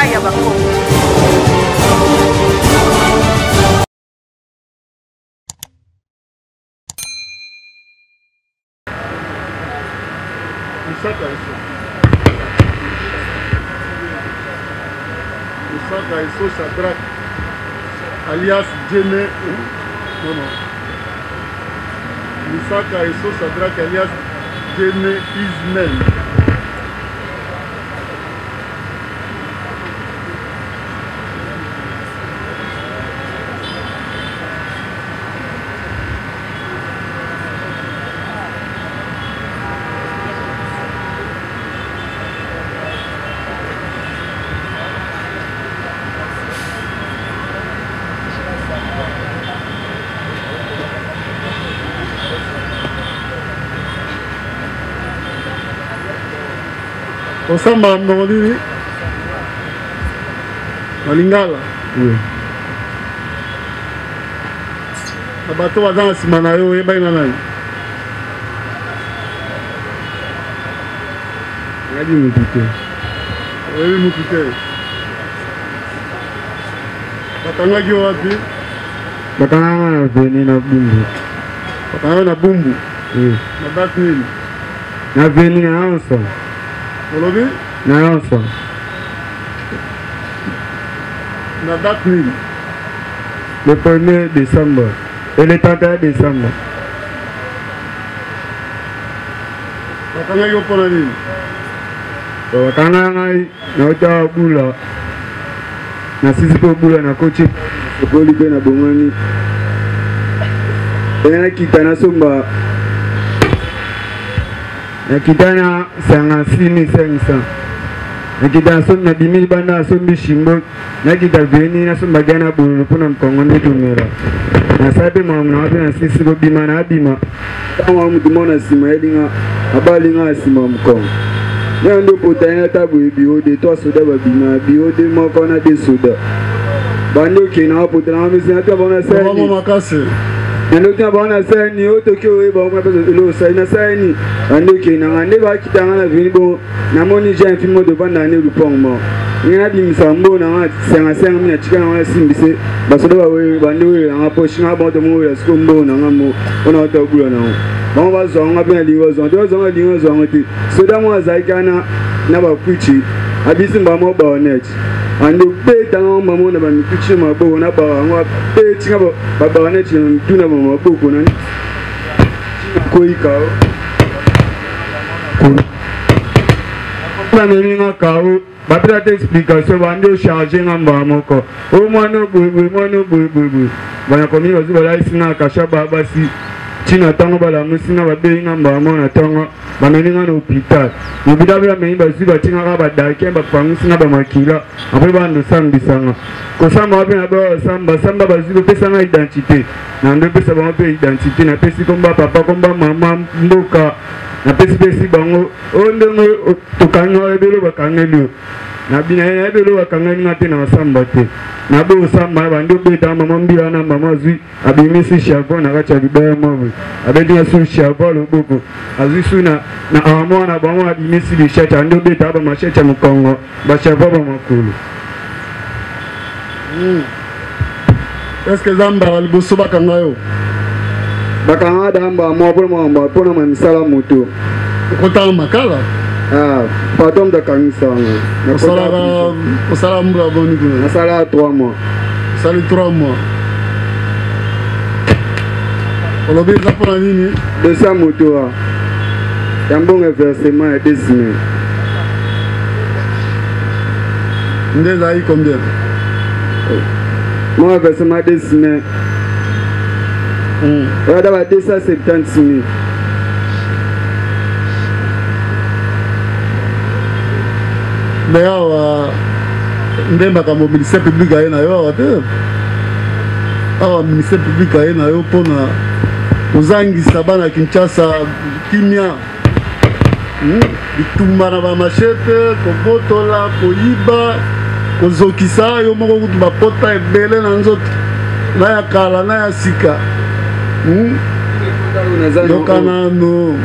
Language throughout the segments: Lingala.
ya bakongo. Isaka Eso Shadrach alias Djene. Non, non. Isaka Eso Shadrach alias Djene Ismail. Osama Ndongoli Malingala. Oui. Abato wazana simana yo eba ina nani. Ngadi mutute. Wewe mutute. Batanga gyo wapi? Batanga na veni na bumbu. Batanga na bumbu. Oui. Na date nini? Na veni na onso. Olobi? Na onso. Na date nini? Le 1er décembre et le 31 décembre. Batanga yo pona nini? Batanga ngai na ota bula. Na sisi po bula na kochi boli pe na bongani. Na kitana somba. Na kitana 56,500. Na kitana somba 10,000 banda sombi shimbo. Na kita veni na somba gana bulu pona mkongo ni tumera. Na sabe mwana wapi na sisi ko bima na bima. Kama mtu mona sima yedinga abali nga sima mkongo. Nyo ndo potanya tabu bio de to soda ba bima bio de moko na de soda. Bando kina potana misina ta bona sai. Mama makase. Nando ta bona sai ni otokyo e ba mwa pesa lo sai na sai ni. Bando kina ngande ba kitanga na vini bo na moni je film de banda ne rupong mo. Ngina bi misambo na nga senga mina chikana wana simbise basoda ba we bando we nga poshinga ba to mo ya skombo na nga mo ona ta bula na ngo. Ba ba zo nga be liwo zo do zo nga liwo zo ngati. Soda mo zaikana na ba kuchi abisi mba mo ba onet. Ando pe tango mamo na ba mikuchi ma bo na ba ngo pe tinga ba ba onet tuna ba mo bo ko na ko ikao. Ba meni nga kao ba pita te explication ba ndo charger ngamba moko. O mwana bu. Ba ko mi bazu ba la isina kasha ba basi. China tango bala musina ba be ngamba mona tango ba meni nga no hospital. Ni bidabira meni bazu ba tinga ka ba dake ba pangusina ba makila. Apo ba ndo sambisanga. Ko samba ba na ba samba bazu pesa nga identité. Na ndo pesa ba pe identité na pesi komba papa komba mama mboka. Na pesi bango ondongo tokanga ebelo bakangeli na bina ebelo bakangeli ngate na samba te na bo samba bando beta mama mbila na mama zui abimisi shavo na kacha bibaya mawe abedi ya su shavo loboko azisu na amona bango abimisi bishata ndo beta ba mashecha mkongo ba shavo ba makulu. Est-ce que zamba aliboso bakanga yo? Bakanga damba mo pona ma misala moto. Kota makala? Ah, pardon de kanisa. Osala mbula boni kuna. Nasala 3 mois. Sali 3 mois. Olobi kapona nini? De sa moto a. Yambonga versement et 2 semaines. Ndeza yi combien? Moi versement 2 semaines. D'abord 276 000. Mais ndemba ka ministère public aye na yo ate. Awa ministère public aye na yo pona kozangisa bana Kinshasa kimia. Bitumba na ba machete, kobotola, koyiba, kozokisa yo moko kutu bapota ebele na nzoto. Na ya kala na ya sika. Yokana no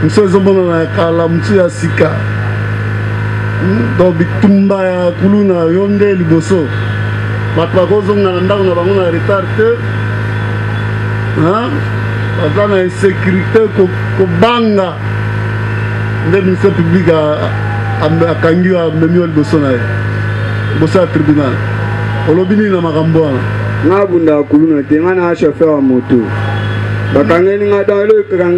mso ezomona na kala mtu ya sika donc bitumba ya kuluna yo nde liboso bato bakozonga na ndako na bango na retard te baza na insécurité kobanga nde ministère public akangi amemi yo liboso na ye liboso ya tribunal olobi nini na makambo wana nga bunda kuluna te nga na chauffeur ya moto bakangeli nga dan elo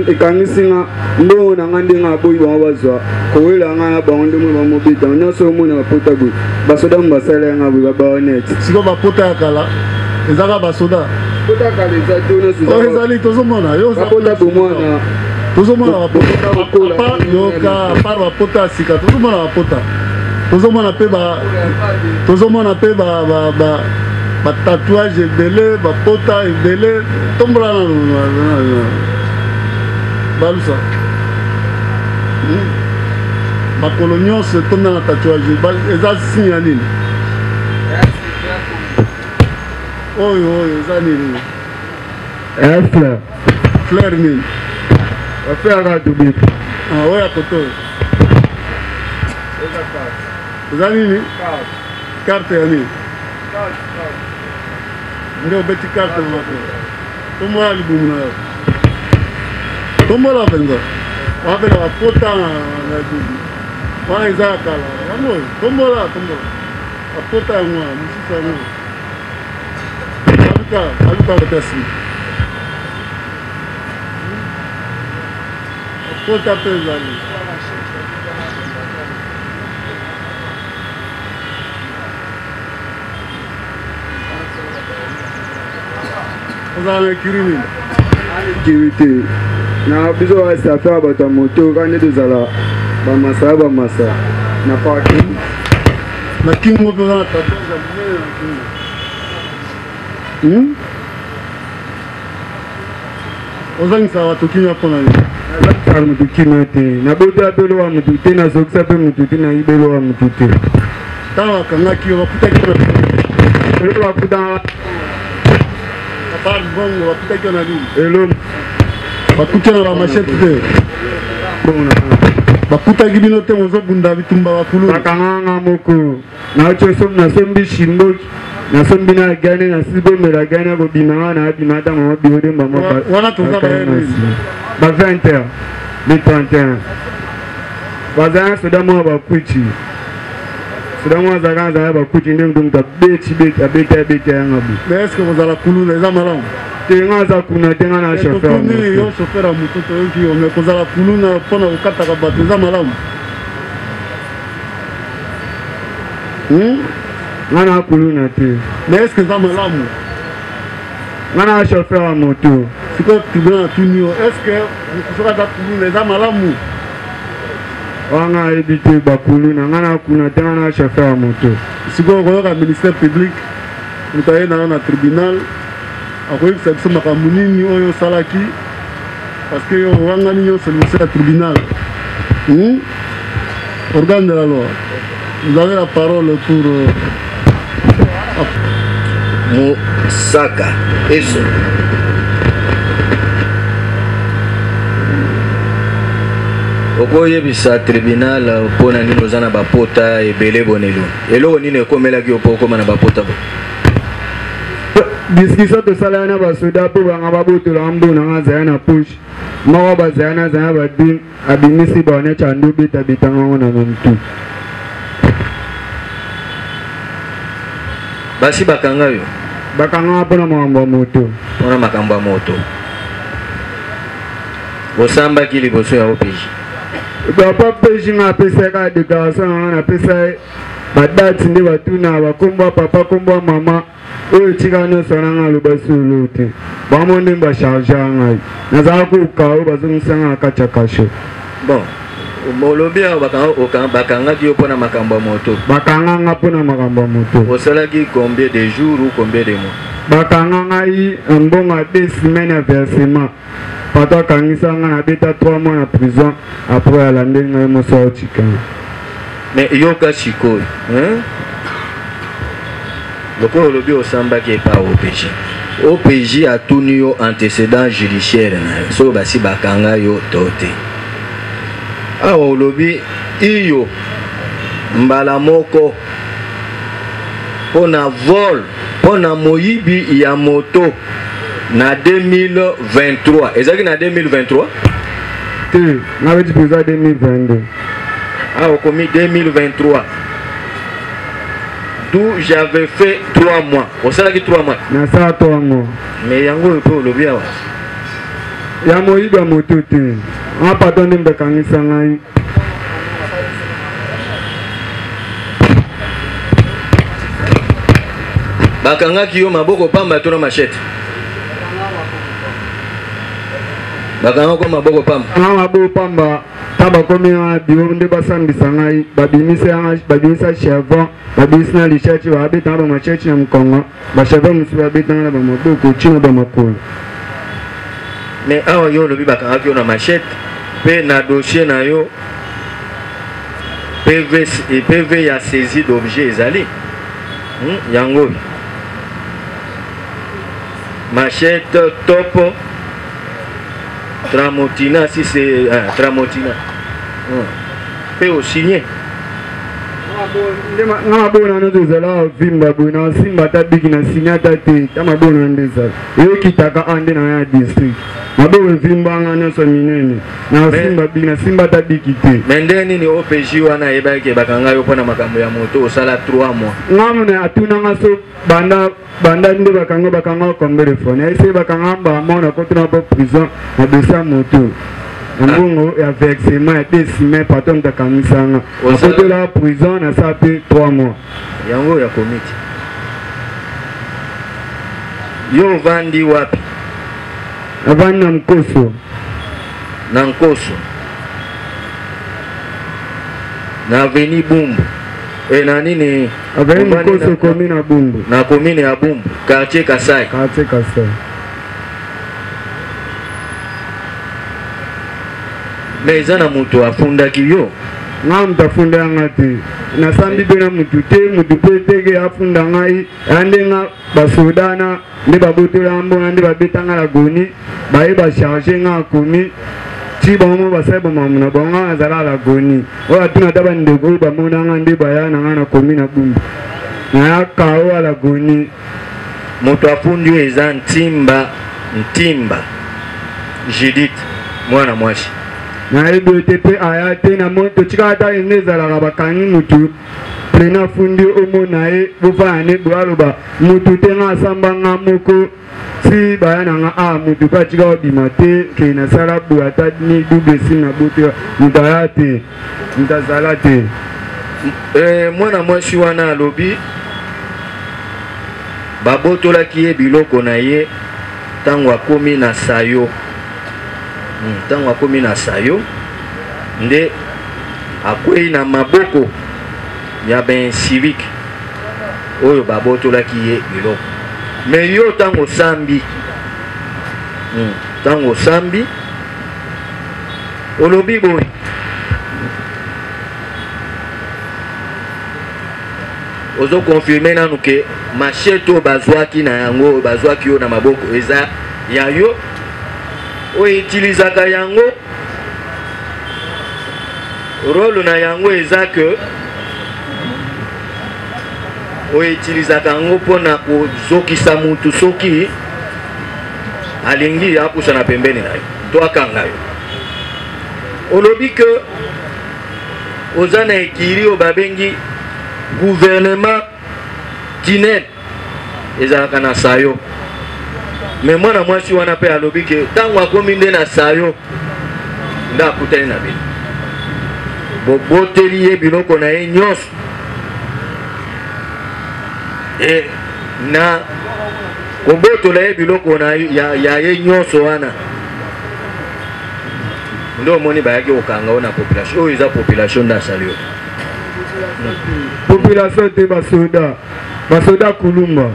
ekangisi nga ndongo na nga nde nga boyi bango bazwa kowela nga na bango ndenge bamobeta nyonso omona bapota boye basoda mo basala yanga boye babaonete siko bapota ya kala ezaka basoda pota ya kala eza te nyonso ezali tozomona bapota bomwana tozomona yoka apart bapota ya sika tozomona bapota tozomona mpe batatouage ebele bapota ebele tombola na balusa makolo nyonso etonda na tatouage eza signe ya nini oyo eza nini fleur nini bafeaka tubiki oyo ya koto eza nini carte ya nini nde obeti carte na makolo tombola libumu na yo tombola mpenza wapela bapota na libumu wana eza ya kala yango tombola bapota yango wana mosusu yango aluka kotasi bapota mpe ezali ozala na ekiri nini ekiri te na biso basi affaire bato ya moto kaka nde tozala bamasa na parking na kingo mpe oza na tatouage ya monene na kingo ozangisaka bato kimia mpo na nini nazangisaka motu kimia te nabota mpe lowa motu te nazokisa mpe motu te nayibe lowa motu te ntango bakangaki yo bakutaki elo bakutaka apart bongo bakutaki yo na nini elo bakuti na bamashete te bakutaki bino te mozobunda bitumba bakulu bakanganga moko nasombi shimboki nasombi na gane nasibomela gane akobimanga na abima ata mama biodemba wana toza bayeni ba 20h le 31 bazala soda mwa bakuchi soda mwa azalaka bakuchi nde mutu abeti yanga bu mais est ce que kozala kuluna eza malamu tenga aza kuna tenga na chauffeur yo chauffeur ya moto toyoki yo mais kozala kuluna mpona kokataka bato eza malamu nga na kuluna te mais est ce que eza malamu nga na chauffeur ya moto sikoyo tribunal atuni yo est ce que soki aza kuluna eza malamu wanga ayebi te bakuluna nga na kuna te nga na chauffeur ya moto sikoyo koyoka ministère public moto aye na yo na tribunal akoyebisa biso makambo nini oyo osalaki parce que yo owangani nyonso liboso ya tribunal organe de la loi vous avez la parole pour Moussaka Eso okoyebisa tribunal mpona nini oza na bapota ebele bonelo eloko nini ekomelaki yo mpo okoma na bapota bo discussion tosala na basoda mpo banga babotolanga mbona nga azaya na pushe moko bazaya na azaya badin abimisi baonecha ndo betabetanga na motu basi bakanga yo bakanga mpona makambo ya moto mpona makambo ya moto osambaki liboso ya OPJ papa peji nga apesa ka déclaration nanga napesa badati nde batuna bakombo ya papa kombo ya mama oyo etika nyonso nanga aloba solo te bamo nde bacharge ya ngai nazala koka oyo bazongisanga na kati ya kashe bon olobi awo bakangaki yo mpona makambo ya moto bakanganga mpona makambo ya moto osalaki combien de jours ou combien de mois bakanga ngai mbongo ya 2 semaines ya versement pato akangisa nga nabeta 3 mois na prison apres alandeli ngai moso aotika mais yoka sikoyo lokola olobi osambaki epa OPJ OPJ atuni yo antécédent judiciaire na yo soki basi bakanga yo to te awa olobi iyo mbala moko pona vol pona moyibi ya moto na 2023 ezaki na 2023 te na beti pesa 2022 au commis 2023 d'où j'avais fait 3 mois au ça qui 3 mois na ça 3 mois mais yango pe lobi awa ya moyibi ya moto te on pardon ndembe kangisa ngai bakangaki yo maboko pamba to na machete bakanga ko maboko pamba maboko pamba taba komi na bio nde basambisa ngai babimisa chevron babimisa na lichachi babeta ba machachi na mkongo ba chevron musu babeta na ba maboko chino ba makolo mais awa yo lobi bakangaki yo na machete pe na dossier na yo PV ya saisie d'objet ezali yango machette top Tramontina si c'est Tramontina pe au signé nga bona noto zala vimba bona simba tabiki na signata te tama bona ndeza yo kitaka ande na ya district mabo vimba nga nyoso minene na simba bina simba tabiki te mendeni ni OPJ wana ebake bakanga yo pona makambo ya moto osala 3 mois ngamune atuna ngaso banda nde bakanga kombere fone ese bakanga ba mona kotuna po prison na dossier moto mbongo ya versement ya décimé patron de kamisanga de la prison na ça pe 3 mois yango ya committee yo vandi wapi avani na nkoso na veni Bumbu na nini aveni Nkoso commune ya Bumbu na commune ya Bumbu quartier Kasai mais eza na moto afundaki yo nga mutu afunda nga te nasambi mpe na mutu te mutu mpe teke afunda ngai ande nga basodana nde babotola mbona nde babetanga la goni baye basharge nga akomi ti bango basali bomamu na bango nga azala la goni oyo atuna ata bandeko oyo bamona nga nde baya na nga na komi na Bumbu naya kao ala goni moto afundi oyo eza ntimba Judith mwana mwasi na ebe te aya te na moto tika ata ene ezalaka bakangi mutu plena fundi omo na ye bofana ne bwaloba mutu te nga asamba nga moko si baya na nga mutu pa tika obima te ke nasala bu ata ni double si na bote mutu aya te mutu azala te mwana mwasi wana alobi babotolaki ye biloko na ye ntango akomi na sayo ntango akomi na sayo nde akwei na maboko ya ben civique oyo babotolaki ye biloko mais yo ntango sambi olobi boy ozo confirmer nanu ke machete oyo bazwaki na yango bazwaki yo na maboko eza ya yo oyo utilizaka yango rôle na yango eza ke oyo utilizaka yango mpona kozokisa mutu soki alingi apusa na pembeni na yo to akanga yo olobi ke oza na ekiri oyo babengi gouvernement tinel ezalaka na sayo mais mwana mwasi wana pe alobi ke ntango akomi nde na sayo nde akutani na bino boboteli ye biloko na ye nyonso na kobotola ye biloko ya ye nyonso wana nde omoni bayaki kokanga oyo na population oyo eza population nde asali yo population te basoda kulumba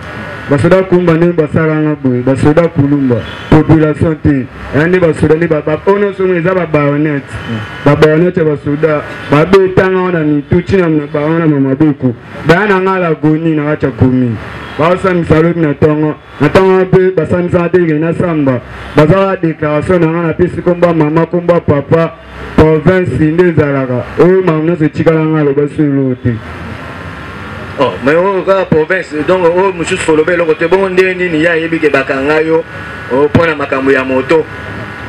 basoda kumba nde basalanga boye basoda kulumba population te yande basoda nde ono songo eza babayonete basoda babetanga wana mitu ntina bawana na maboko baya na nga la goni na wacha komi basamisa lobi na ntongo mpe basamisaka te na samba bazala déclaration na nga na pesi komba mama komba papa province nde ezalaka oyo makambo nyonso etikala nga aloba solo te. Oh, mais au province, donc au monsieur Folobe, le côté bon, il y a eu des bakangayo, au point à Makambo Yamoto,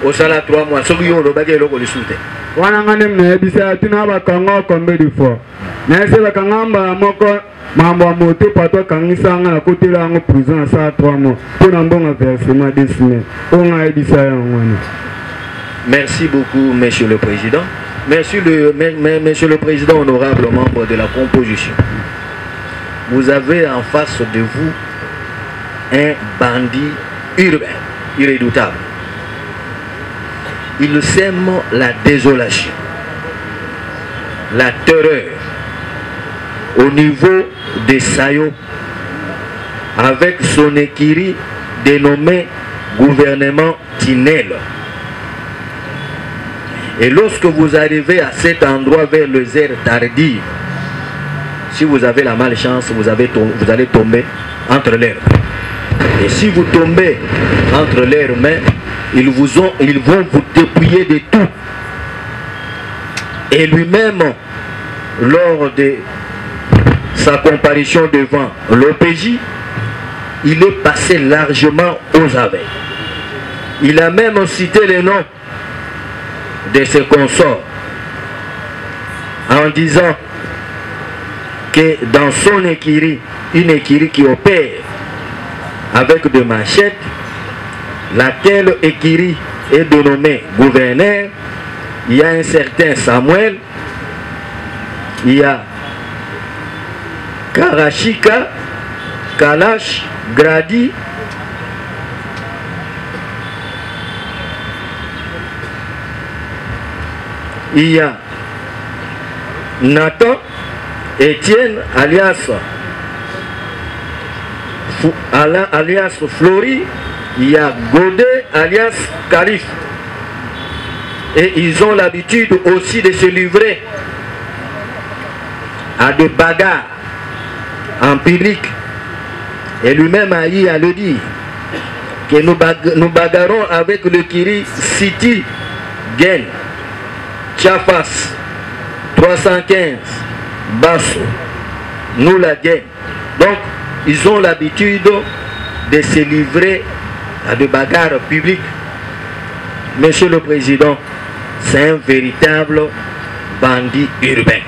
au salaire 3 mois, ce qui ont le bagage local de soute. Wanangane mnabisa tuna bakanga combien de fois. Na ese bakanga moko mambo moto pato kangisa nga na côté la ngo prison ça 3 mois. Pour mbonga versement des semaines. On a ebisa yango. Merci beaucoup, monsieur le président. Monsieur le président, honorable membre de la composition. Vous avez en face de vous un bandit urbain, irrédoutable. Il sème la désolation, la terreur au niveau des Sayo avec son écurie dénommé gouvernement Tinel. Et lorsque vous arrivez à cet endroit vers les heures tardives, si vous avez la malchance, vous allez tomber entre leurs mains. Et si vous tombez entre leurs mains, ils vont vous dépouiller de tout. Et lui-même, lors de sa comparution devant l'OPJ, il est passé largement aux aveux. Il a même cité les noms de ses consorts en disant que dans son écurie, une écurie qui opère avec des machettes, laquelle écurie est dénommée gouverneur, il y a un certain Samuel, il y a Karachika, Kalash, Gradi, il y a Nathan, Étienne alias Flori, il y a Godet alias Calif. Et ils ont l'habitude aussi de se livrer à des bagarres en public. Et lui-même a eu à le dire que nous bagarrons avec le Kiri City Gen, Chafas 315. Basso, nous la gagne. Donc, ils ont l'habitude de se livrer à des bagarres publiques. Monsieur le Président, c'est un véritable bandit urbain.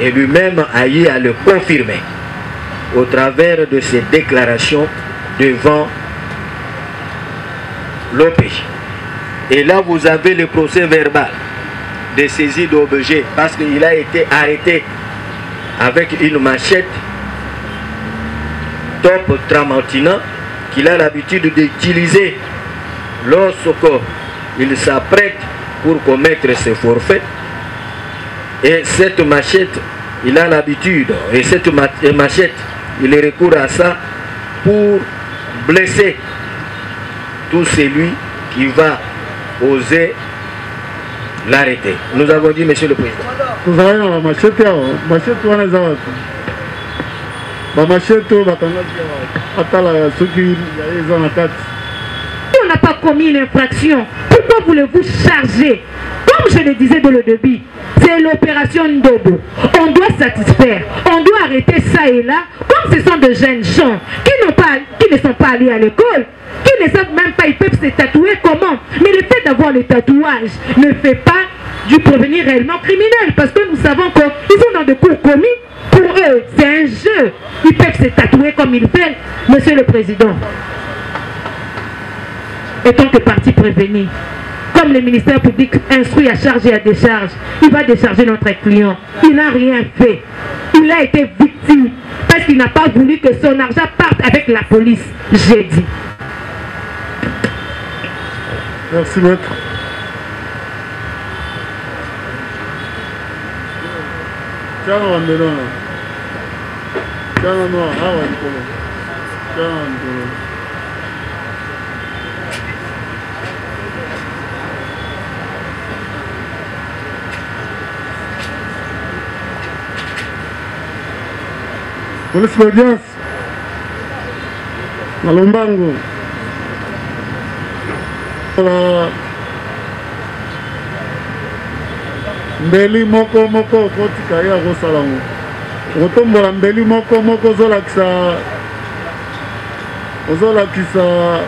Et lui-même a eu à le confirmer au travers de ses déclarations devant l'OPJ. Et là, vous avez le procès verbal de saisie d'objet parce qu'il a été arrêté avec une machette top Tramontina qu'il a l'habitude d'utiliser lorsqu'il s'apprête pour commettre ses forfaits. Et cette machette, il a l'habitude, et cette machette, il recourt à ça pour blesser tout celui qui va oser l'arrêter. Nous avons dit, monsieur le président. Vous avez la machette, machette, on les a. La machette, on n'a pas commis une infraction. Pourquoi voulez-vous charger? Comme je le disais dans le début, c'est l'opération Ndobo. On doit satisfaire, on doit arrêter ça et là. Comme ce sont de jeunes gens qui ne sont pas allés à l'école, qui ne savent même pas, ils peuvent se tatouer comment. Mais le fait d'avoir le tatouage ne fait pas du prévenir réellement criminel. Parce que nous savons qu'ils sont dans des cours commis. Pour eux, c'est un jeu. Ils peuvent se tatouer comme ils veulent. Monsieur le Président, étant que parti prévenu, comme le ministère public instruit à charge et à décharge, il va décharger notre client. Il n'a rien fait. Il a été victime parce qu'il n'a pas voulu que son argent parte avec la police. J'ai dit. Merci, maître. Tiens, on va Pour l'expérience, na Lombango mbeli moko kotika ya kosala ngo kotombola mbeli moko ozolakisa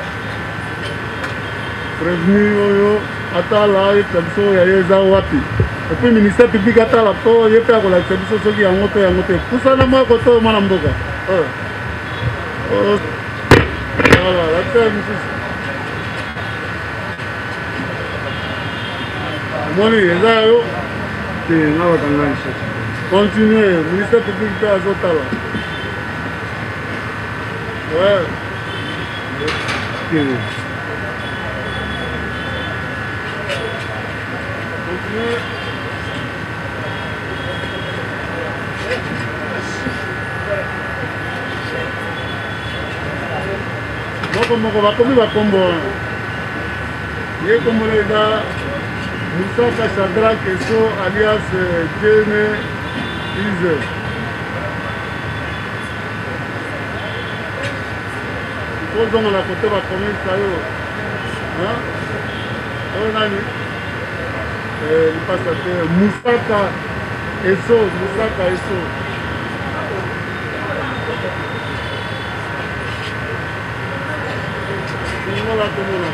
prévenu oyo atala yepesa biso ya ye eza wapi epuis ministère public atala po ye mpe akolakisa biso soki yango to yango te pusana mwa koto oyo mwana mboka lakisa ya misusu omoni eza yo te nga bakanga continue ministère public mpe azotala moko bakomi bakombo ye kombola eza Moussaka Chadra Keso alias Jene Ize kozonga na kote bakomi sayo oyo nani lipasa te Moussaka Eso Singola komona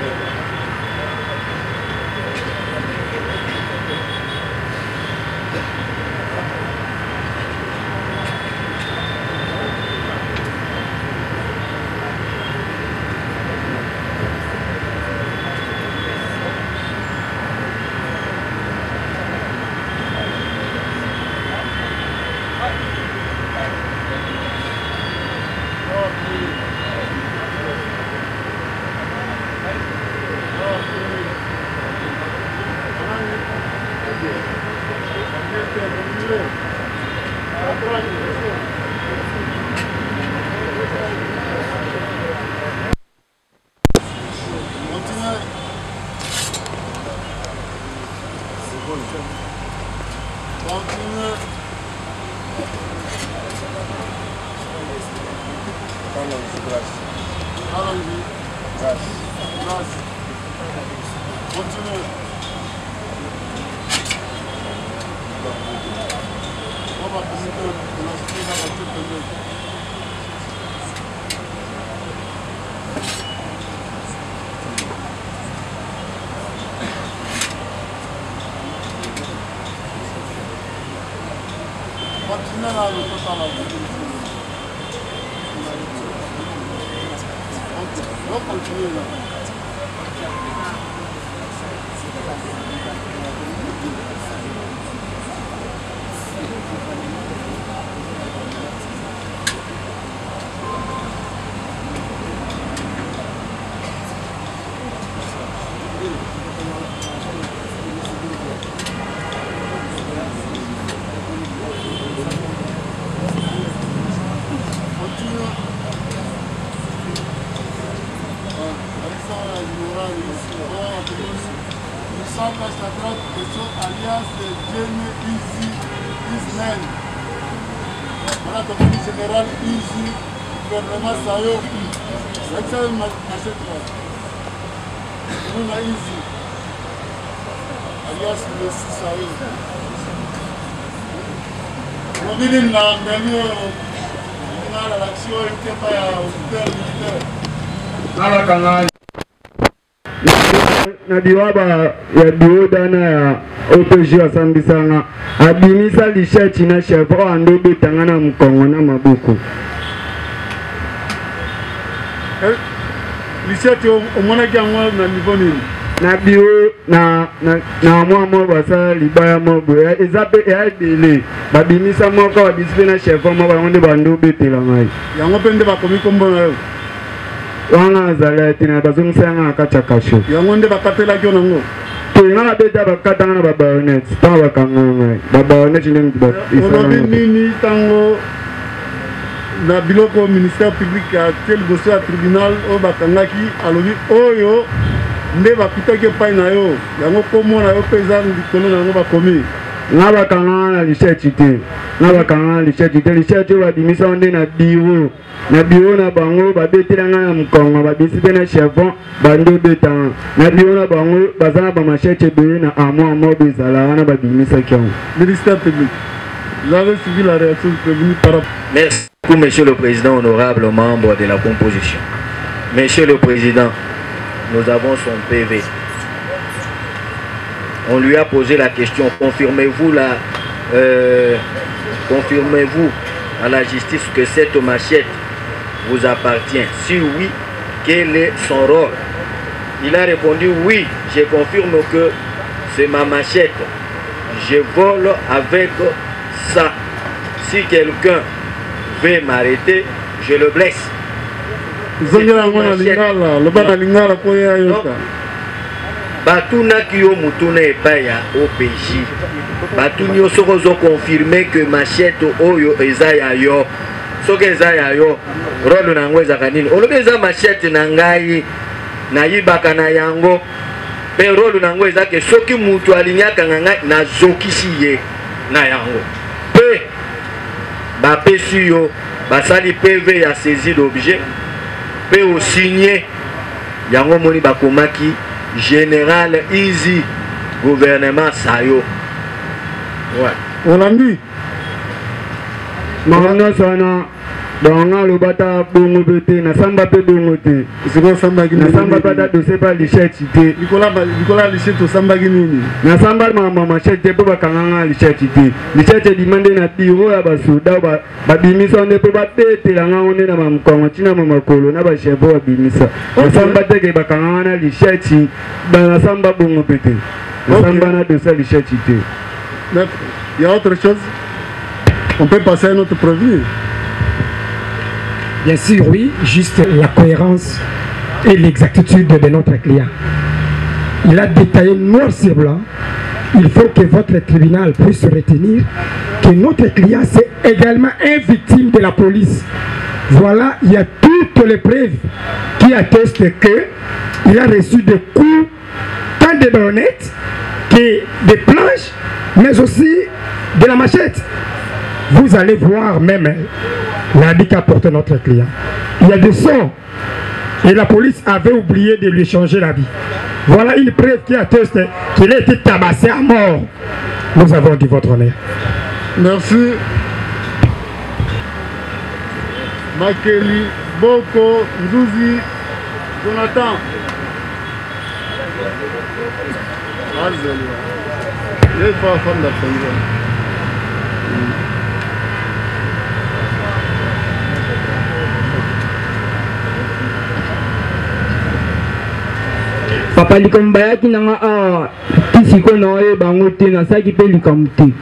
na biwaba ya biodana ya OPG asambisanga abimisa lishechi na chef o ando betanga na mkongo na mabuku lishechi omonaki yango na niveau nini na bio na mwa basa libaya mobo ezape ya dele babimisa moko babisipe na chef mo bango bando betela ngai yango pende bakomi kombo na yo wana azala tina bazongisanga akachakasho yango nde bakatelaki yo nango nga beta bakatanga na babayonet ntango bakanga ngai babayonet olobi nini ntango na biloko ministère public atie liboso ya tribunal oyo bakangaki alobi oyo nde bakutaki epai na yo yango komona yo mpe eza likolo na yango bakomi nga bakanga na lisechi te na bakanga lichette te lichette babimisa nde na bureau na bango babetelanga na mkongo babisi pe na chevon bando betanga na bureau na bango baza na bamachette ebele na amo bezala wana babimisaki yango. Ministère public, vous avez suivi la réaction du prévenu par rapport. Merci beaucoup, Monsieur le Président, honorable membre de la composition. Monsieur le Président, nous avons son PV. On lui a posé la question, confirmez-vous à la justice que cette machette vous appartient? Si oui, quel est son rôle? Il a répondu oui, je confirme que c'est ma machette. Je vole avec ça. Si quelqu'un veut m'arrêter, je le blesse. Batunaki yo mutuna epai ya OPJ. Batuni yo soko zo confirmer que machette oyo eza ya yo. Soki eza ya yo, rolo nango ezaka nini? Olobi eza machette na ngai na yibaka na yango. Pe rolo nango eza ke soki mutu alinyaka ngai na zokisi ye na yango. Pe bapesi yo basali PV ya saisie d'objet. Pe o signé yango moni bakomaki Général Easy gouvernement Sayo. Ouais. Olandi. Mangana sana donga lobata bongo bete na samba pe bongo te. Siko samba gini. Na samba bata dose pa lichette te. Nicolas lichette to samba gini. Na samba mama machette pe bakanga lichette te. Lichette demande na bureau ya basoda ba bimisa onde pe bapete langa onde na mamkongo tina mamakolo na ba chebo ba bimisa. Na samba te ke bakanga na lichette na samba bongo bete. Na samba na dose lichette te. Il y a autre chose? On peut passer à notre prévenu. Bien sûr, oui, juste la cohérence et l'exactitude de notre client. Il a détaillé noir sur blanc. Il faut que votre tribunal puisse retenir que notre client c'est également une victime de la police. Voilà, il y a toutes les preuves qui attestent qu'il a reçu des coups, tant de baïonnettes que des planches, mais aussi de la machette. Vous allez voir même l'habit qu'apporte notre client. Il y a des sons et la police avait oublié de lui changer l'habit. Voilà une preuve qui atteste qu'il a été tabassé à mort. Nous avons dit votre honneur. Merci. Makeli, Boko, Nzouzi, Jonathan. Les femmes d'après. Papa likomba yaki nanga a kisiko na oye bango te na saki pe likambo te.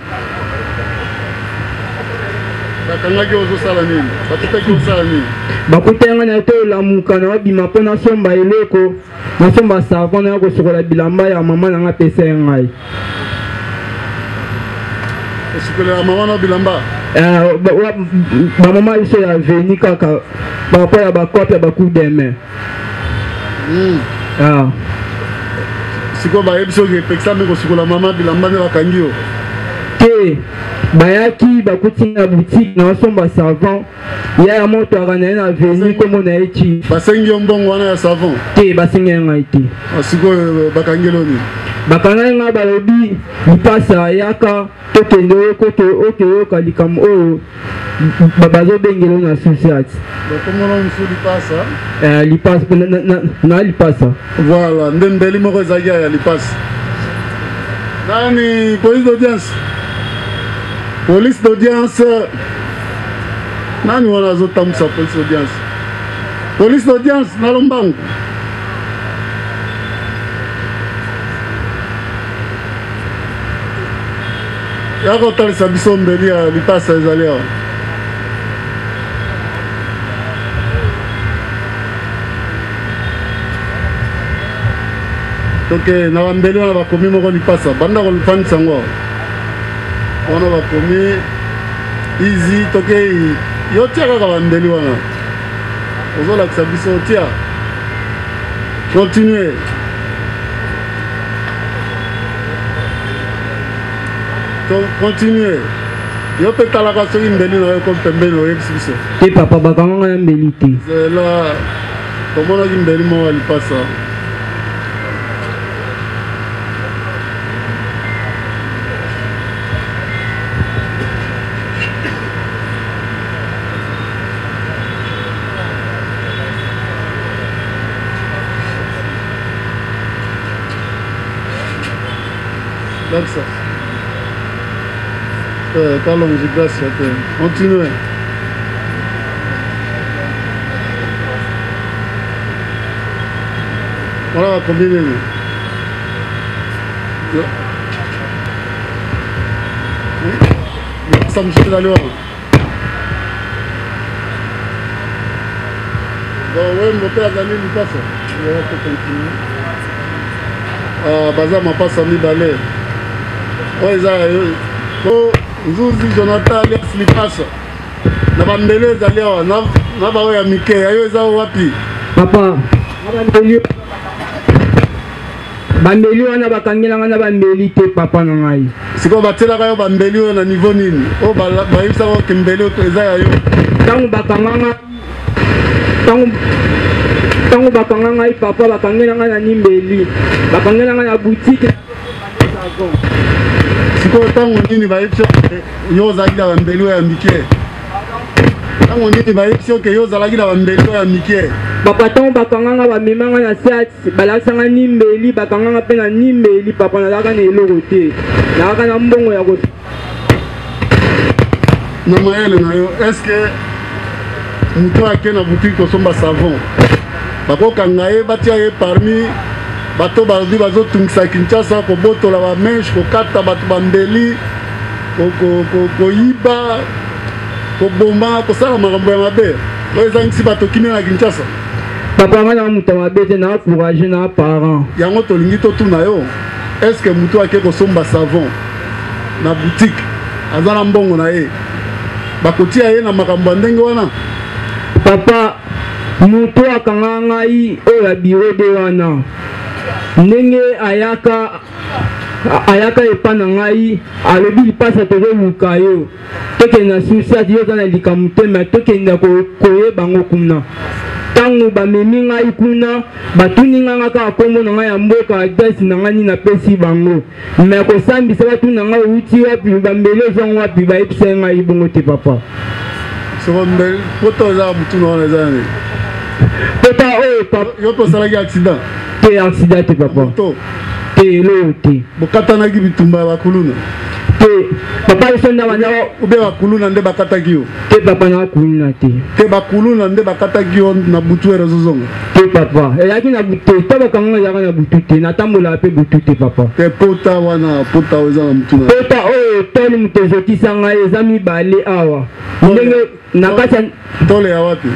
Bakangaki ozosala nini? Bakutaki ozosala nini? Bakutanga na to lamuka na bima pe na somba eloko na somba savon na ko sokola bilamba ya mama nanga pesa ngai. Sokola mama na bilamba. Ba mama iso ya veni kaka ba pa ya ba kope ba coup de main. Ah. Siko ba ebiso ke peksa me ko sikola mama bilamba ne bakangi yo. Te bayaki bakuti na boutique na somba savon. Ya moto akana na veni komo na echi. Basengi mbongo wana ya savon. Te basengi ngai te. Siko bakangelo ni. Bakanga nga balobi lipasa yaka tokende koto okeyo kalikam oyo babazo bengelo na society. Bakomona musu lipasa? Lipasa na lipasa. Voilà, ndembeli moko ezaki ya lipasa. Nani police d'audience? Police d'audience. Nani wana azotambusa police d'audience? Police d'audience na Lombangu. Yako talisa biso mbeli ya lipasa ezali awa. Toke na wambeli wana bakomi moko lipasa banda ko lifandisa ngo. Wana bakomi easy toke yo tia kaka wambeli wana. Ozolakisa biso tia. Continuez. Continuez. Yo pe talaka soki mbeli na yo ko pembeni oyebisi biso. Te papa bakanga na mbeli te. Zela tomonaki mbeli mo alipasa. Ça. Parlons de grâce. Continuez. Voilà, combiner. Ça me fait d'aller. Bon, oui, mon père a gagné une passe. On va continuer. Ah, Baza m'a pas sami balai. Ouais, ça, Zuzi Jonathan alias Lipasa. Na bambele zaliwa na bawe ya mike ayo za wapi? Papa, bambeli wana bakangela na bambeli te papa na ngai. Siko batela kayo bambeli na niveau nini? O ba yisa ko kimbeli to eza yayo. Tangu bakanganga ngai papa bakangela na nimbeli. Bakangela na boutique. Siko tangu nini ba yipso yo zalida bambeli ya mike. Tangu nini ba yipso ke yo zalida bambeli ya mike. Papa tangu bakanganga ba memanga na sat balasanga nimbeli bakanganga pe na nimbeli papa na laka na eloko te. Na laka na mbongo ya ko. Na mayele na yo est-ce que muto akena boutique ko somba savon. Bako kangaye batia ye parmi bato bazwi bazotungisa Kinshasa kobotola ba menche kokata bato bambeli koyiba kobomba kosala makambo ya mabe oyo ezangisi bato kimia na Kinshasa. Papa nga na mutu mabe te na encouragé na parent yango tolingi totuna yo est-ce que mutu ake kosomba savon na boutique aza na mbongo na ye bakotia ye na makambo ya ndenge wana? Papa mutu akanga ngai oyo ya biro de wana ndenge ayaka epa na ngai alobi lipasa tozoluka yo tokenda susi ati yoza na likambo te me tokenda koyeba ngo kuna ntango bamemi ngai kuna batuni ngai kaka kombo na ngai ya mboka adresi na ngai napesi bango me kosambisa batuni na ngai outi wapi bambeli ozango wapi bayebisa ngai bongo te papa. Sokombeli poto eza mutu na wana eza nani? Pota oyo papa yo tosalaki accident te accident te papa te elo te bokatanaki bitumba ya bakuluna te papa esonda bana ube bakuluna nde bakataki yo te papa na kuluna te bakuluna nde bakataki yo na butu erezozonga te papa elaki na butu te bakanga ezaka na butu te natambola pe butu te papa te pota wana pota oyo eza na mutu na pota oyo toli moto ezokisa ngai eza mibale awa ndenge na kati ya tole ya wapi?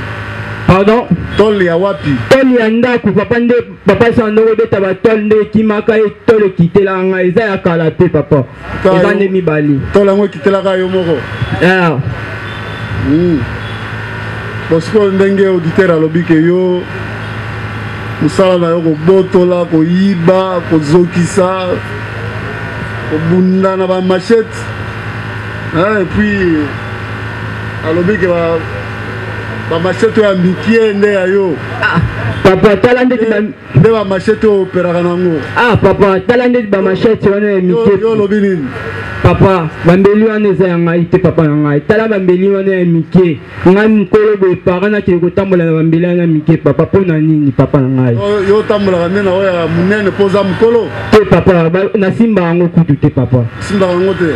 Pardon? Tole ya wapi? Tole ya ndako papa nde papa sando beta ba tole nde kimaka e tole kitela nga eza ya kala te papa. Eza nde mibali. Tole ngo kitela ka yo moko. Bosiko ndenge auditeur alobi ke yo musala na yo ko botola ko yiba ko zokisa ko bunda na ba machette. Et puis alobi ke ba machette ya mikie nde ya yo. Papa tala nde ba machette operaka nango. Papa tala nde ba machette wana ya mikie. Yo lobi nini? Papa bambeli wana eza ya ngai te papa na ngai tala bambeli wana ya mikie ngai mokolo boye para nakende kotambola na bambeli wana ya mikie papa mpo na nini papa na ngai yo otambolaka nde na oyo ya monene mpo oza mokolo te papa nasimba yango kutu te papa simbaka yango te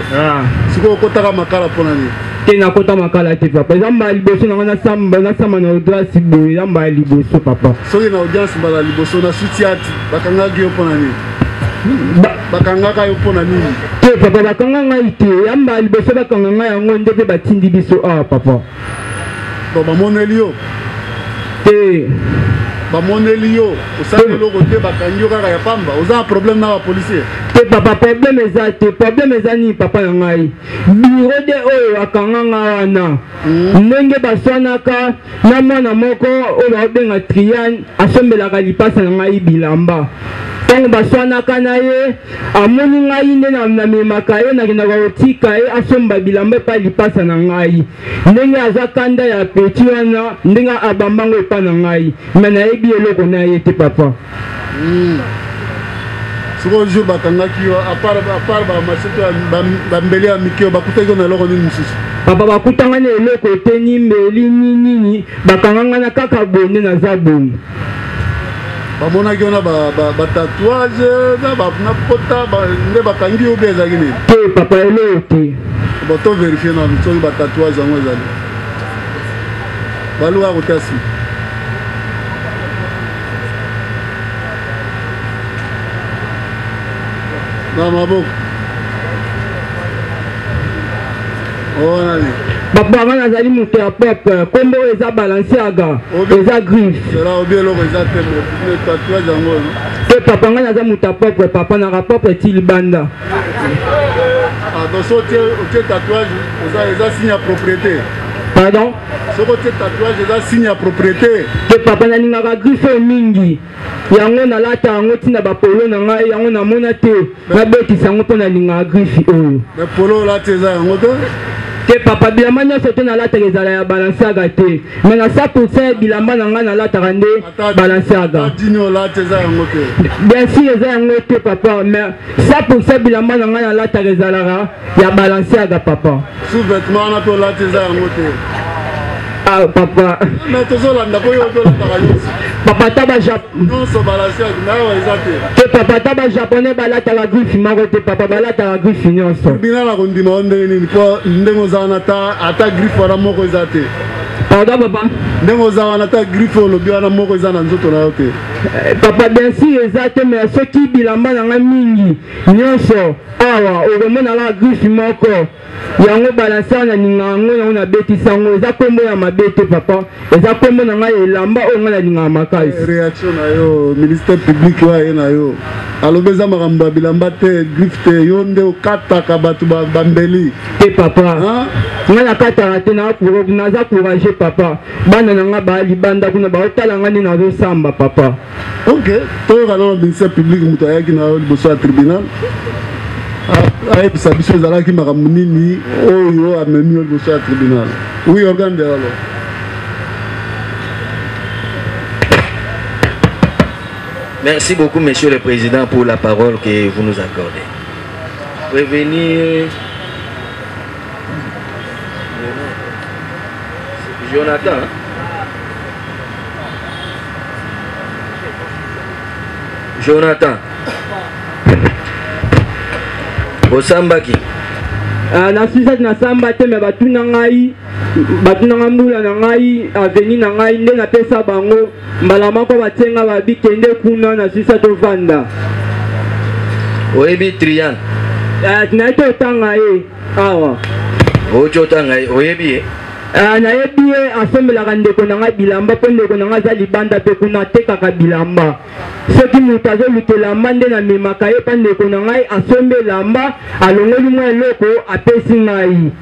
sikoyo okotaka makala mpo na nini te nakota makala te papa eza mbala liboso nanga nasamba na audience boye eza mbala liboso papa soki na audience mbala liboso na suti ati bakangaki yo mpo na nini bakangaka yo mpo na nini te papa bakanga ngai te ya mbala liboso bakanga ngai yango nde mpe batindi biso awa papa bon bamoneli yo te bamoneli yo osali eloko te bakangi yo kaka ya pamba oza na problème na bapolisier te papa problème eza te problème eza nini papa na ngai biro de oyo akanga nga wana ndenge baswanaka na mwana moko oyo baobenga Trian asombelaka lipasa na ngai bilamba ntango baswanaka na ye amoni ngai nde namemaka ye nakendaka kotika ye asomba bilamba epa lipasa na ngai ndenge aza kanda ya peti wana ndenge abambango epa na ngai me nayebi eloko na ye te papa. Soko jour bakangaki yo apart bamaseto bambeli ya mike bakutaki na eloko nini mosusu? Papa bakutanga na eloko te ni mbeli ni nini bakanganga na kaka bonde naza bongo. Bamonaki wana batatouage na pota nde bakangi yo be ezalaki nini? Te papa eloko te. Bato verifie na soki batatouage yango ezali baluka kotasi. Na maboko papa wana azali moto ya peuple kombo eza Balenciaga eza griffe te papa ngai naza moto ya peuple papa na rapeuple ti libanda. So otie tatouage eza signe ya propriété. Pardon? Soko otie tatouage eza signe ya propriété. Te papa nalingaka griffe mingi yango nalata yango ntina bapolo na ngai yango namona te nabetisa yango mpo nalingaka griffe oyo. Me polo olata eza yango te? Te papa bilamba nyonso te nalataka ezala ya Balenciaga te me na 100% bilamba na ngai nalataka nde Balenciaga. Bien sûr eza yango te papa mais 100% bilamba na ngai nalataka ezalaka ya Balenciaga papa. Sous-vêtement wana mpe olata eza yango te? Ah papa. Mais tozolanda po yo otolataka nyonso. Papa taba Japon. Nyonso Balenciaga nayo eza te. Te papa taba japonais balataka griffe moko te papa balataka griffe nyonso. Bina na kondima o ndenge nini po ndenge oza wana ata griffe wana moko eza te. Pardon papa? Ndenge oza wana ata griffe olobi wana moko eza na nzoto na yo te. Papa bien sûr eza te mais soki bilamba na ngai mingi nyonso awa okomonaka griffe moko yango Balenciaga nalinga yango yango nabetisa yango eza kombo ya mabe te papa eza kombo na ngai elamba oyo ngai nalingaka makasi. Réaction na yo ministère public oyo aye na yo alobi eza makambo ya bilamba te griffe te yo nde okataka bato bambeli te papa ngai nakataka te naza courage papa bana na ngai baya libanda kuna baotala ngai nde nazosamba papa. Ok toyoka na ministère public moto ayaki na yo liboso ya tribunal ayebisa biso ezalaki makambo nini oyo amemi yo liboso ya tribunal. Oui organe de alors. Merci beaucoup, Monsieur le Président, pour la parole que vous nous accordez. Prévenir Jonathan. Jonathan. Osambaki. Nasisa nasamba te me batuna ngai mbula na ngai aveni na ngai nde napesa bango mbala moko batenga babikende kuna nasisa tovanda. Oyebi Trian. Nayebi otanga ye awa. Otanga ye oyebi ye. Nayebi ye asombelaka ndeko na ngai bilamba mpo ndeko na ngai aza libanda mpe kuna atekaka bilamba. Soki moto azoluka elamba nde namemaka ye mpa ndeko na ngai asombe elamba alongoli mwa eloko apesi ngai.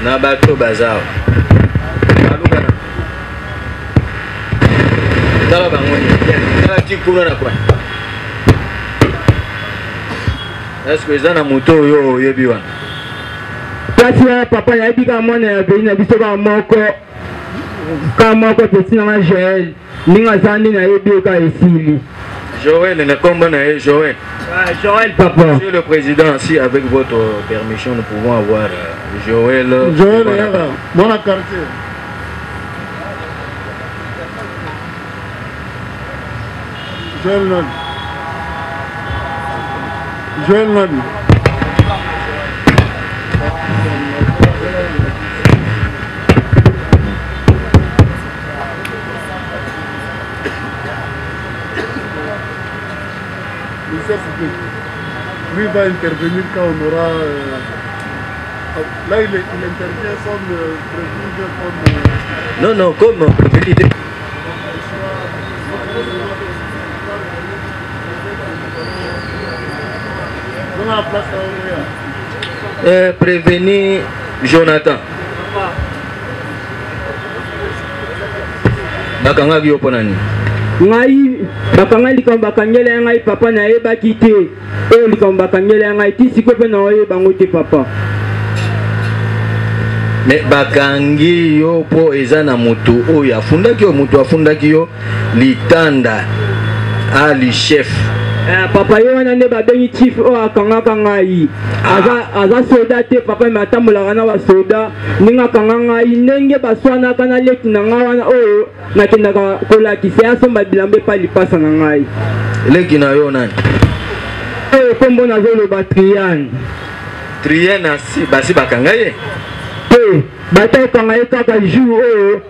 Na bato bazawa baluka na tala bangoni tala tikuna na kwa est-ce eza na moto oyo oyebi wana kasi wana papa nayebi kaka mwana ya vei na biso kaka moko peti nanga Joël ndenge aza nde nayebi oka esili. Joël ne kombo na ye Joël. Joël papa. Monsieur le Président, si avec votre permission nous pouvons avoir Joël. Joël mon quartier. Joël non. Joël non. Lui va intervenir quand on aura... là, il intervient comme prévenu, comme... Non, comme prévenu. On a la place à ouvrir. Prévenir Jonathan. Bakanga Gyoponani. ngai bakanga likambo bakangela ngai papa na yebaki te oyo likambo bakangela ngai ti siko mpe na oyebango te papa. Mais bakangi yo po eza na moto oyo afundaki yo, moto afundaki yo litanda ali chef. Papa yo wana nde babengi chief oyo akangaka ngai. Aza soda te papa me atambolaka na basoda ndenge akanga ngai ndenge baswanaka na leki na ngai wana oyo nakendaka kolakisa ya somba bilamba epa lipasa na ngai. Leki na yo nani? Oyo kombo nazoloba Trian. Trian basi bakanga ye? Batakanga ye kaka jour oyo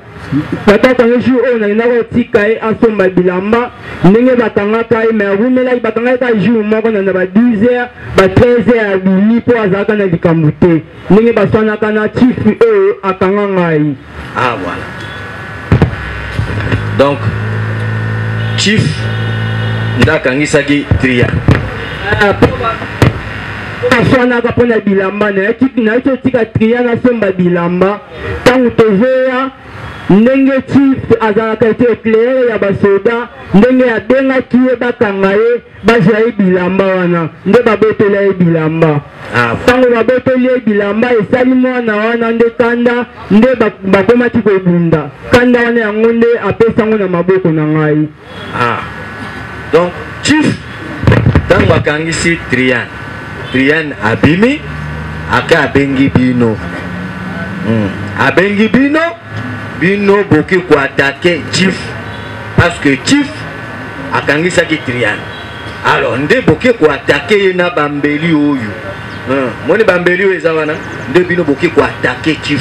batakanga jour oyo nakendaka kotika ye asomba bilamba ndenge bakangaka ye me arumelaki bakangaki ka jour moko na ba 12h ba 13h ya bili mpo azalaka na likambo te ndenge baswanaka na chief oyo akanga ngai. Ah voilà. Donc chief ndakangisaki Trian. Aswanaka mpona bilamba nayaki otika Trian asomba bilamba ntango tozoya ndenge chief azalaka ete éclairé ya basoda ndenge abengaki ye bakanga ye bazwa ye bilamba wana nde babotela ye bilamba. Ntango baboteli ye bilamba esali mwana wana nde kanda nde bakomaki kobunda kanda wana yango nde apesango na maboko na ngai. Donc chief ntango akangisi Trian abimi aka abengi bino. Abengi bino boki ko attaquer chief parce que chief akangisaki Trian. Alors nde boki ko attaquer ye na bambeli oyo. Moni bambeli oyo eza wana nde bino boki ko attaquer chief.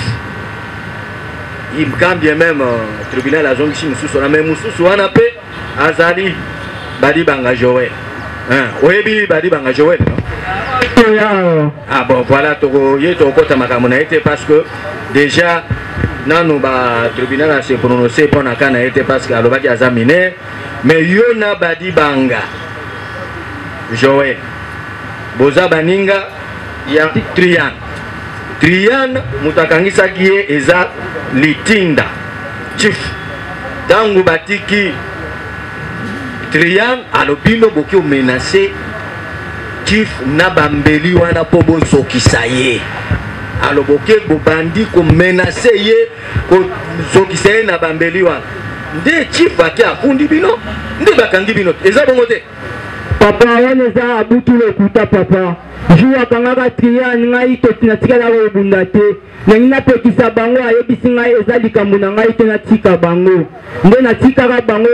Il quand bien même tribunal azongisi mususu na même mususu wana pe azali badi banga Joël. Oyebi badi banga Joël. Ah bon voilà toko ye toko ta makambo na été parce que déjà nanu ba tribunal a se prononcé pour na kana été parce que alobaki azamine mais yo na badi banga Joël boza baninga ya Trian mutakangisa kie eza litinda chief tangu batiki Trian alobino boki o menacer chief na bambeli wana po bozokisa ye aloboke bobandi ko menacer ye ko zokisa ye na bambeli wana nde chief ake afundi bino nde bakangi bino eza bongo te papa wana eza abutu lokuta papa jour akangaka Trian ngai natikala kobunda te ndenge napekisa bango ayebisi ngai eza likambo na ngai te natika bango nde natikaka bango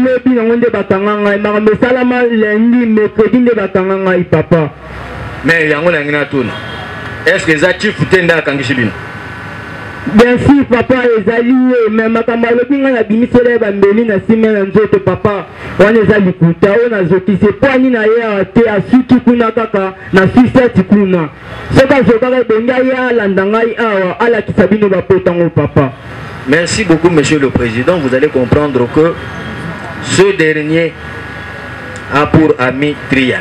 lebi nango nde bakanga ngai makambo esalama lundi mercredi nde bakanga ngai papa. Mais yango nangi natuna est-ce que eza chief te nde akangisi bino? Bien sûr papa ezali ye me makambo alobi ngai nabimisela ye bambeli na nsima na nzoto papa wana eza likuta oyo nazokisi epwani na ye awa te asuki kuna kaka na suiseti kuna soki azokaka ebongi aye alanda ngai awa alakisa bino bapotango papa. Merci beaucoup monsieur le président. Vous allez comprendre que ce dernier a pour ami Trian.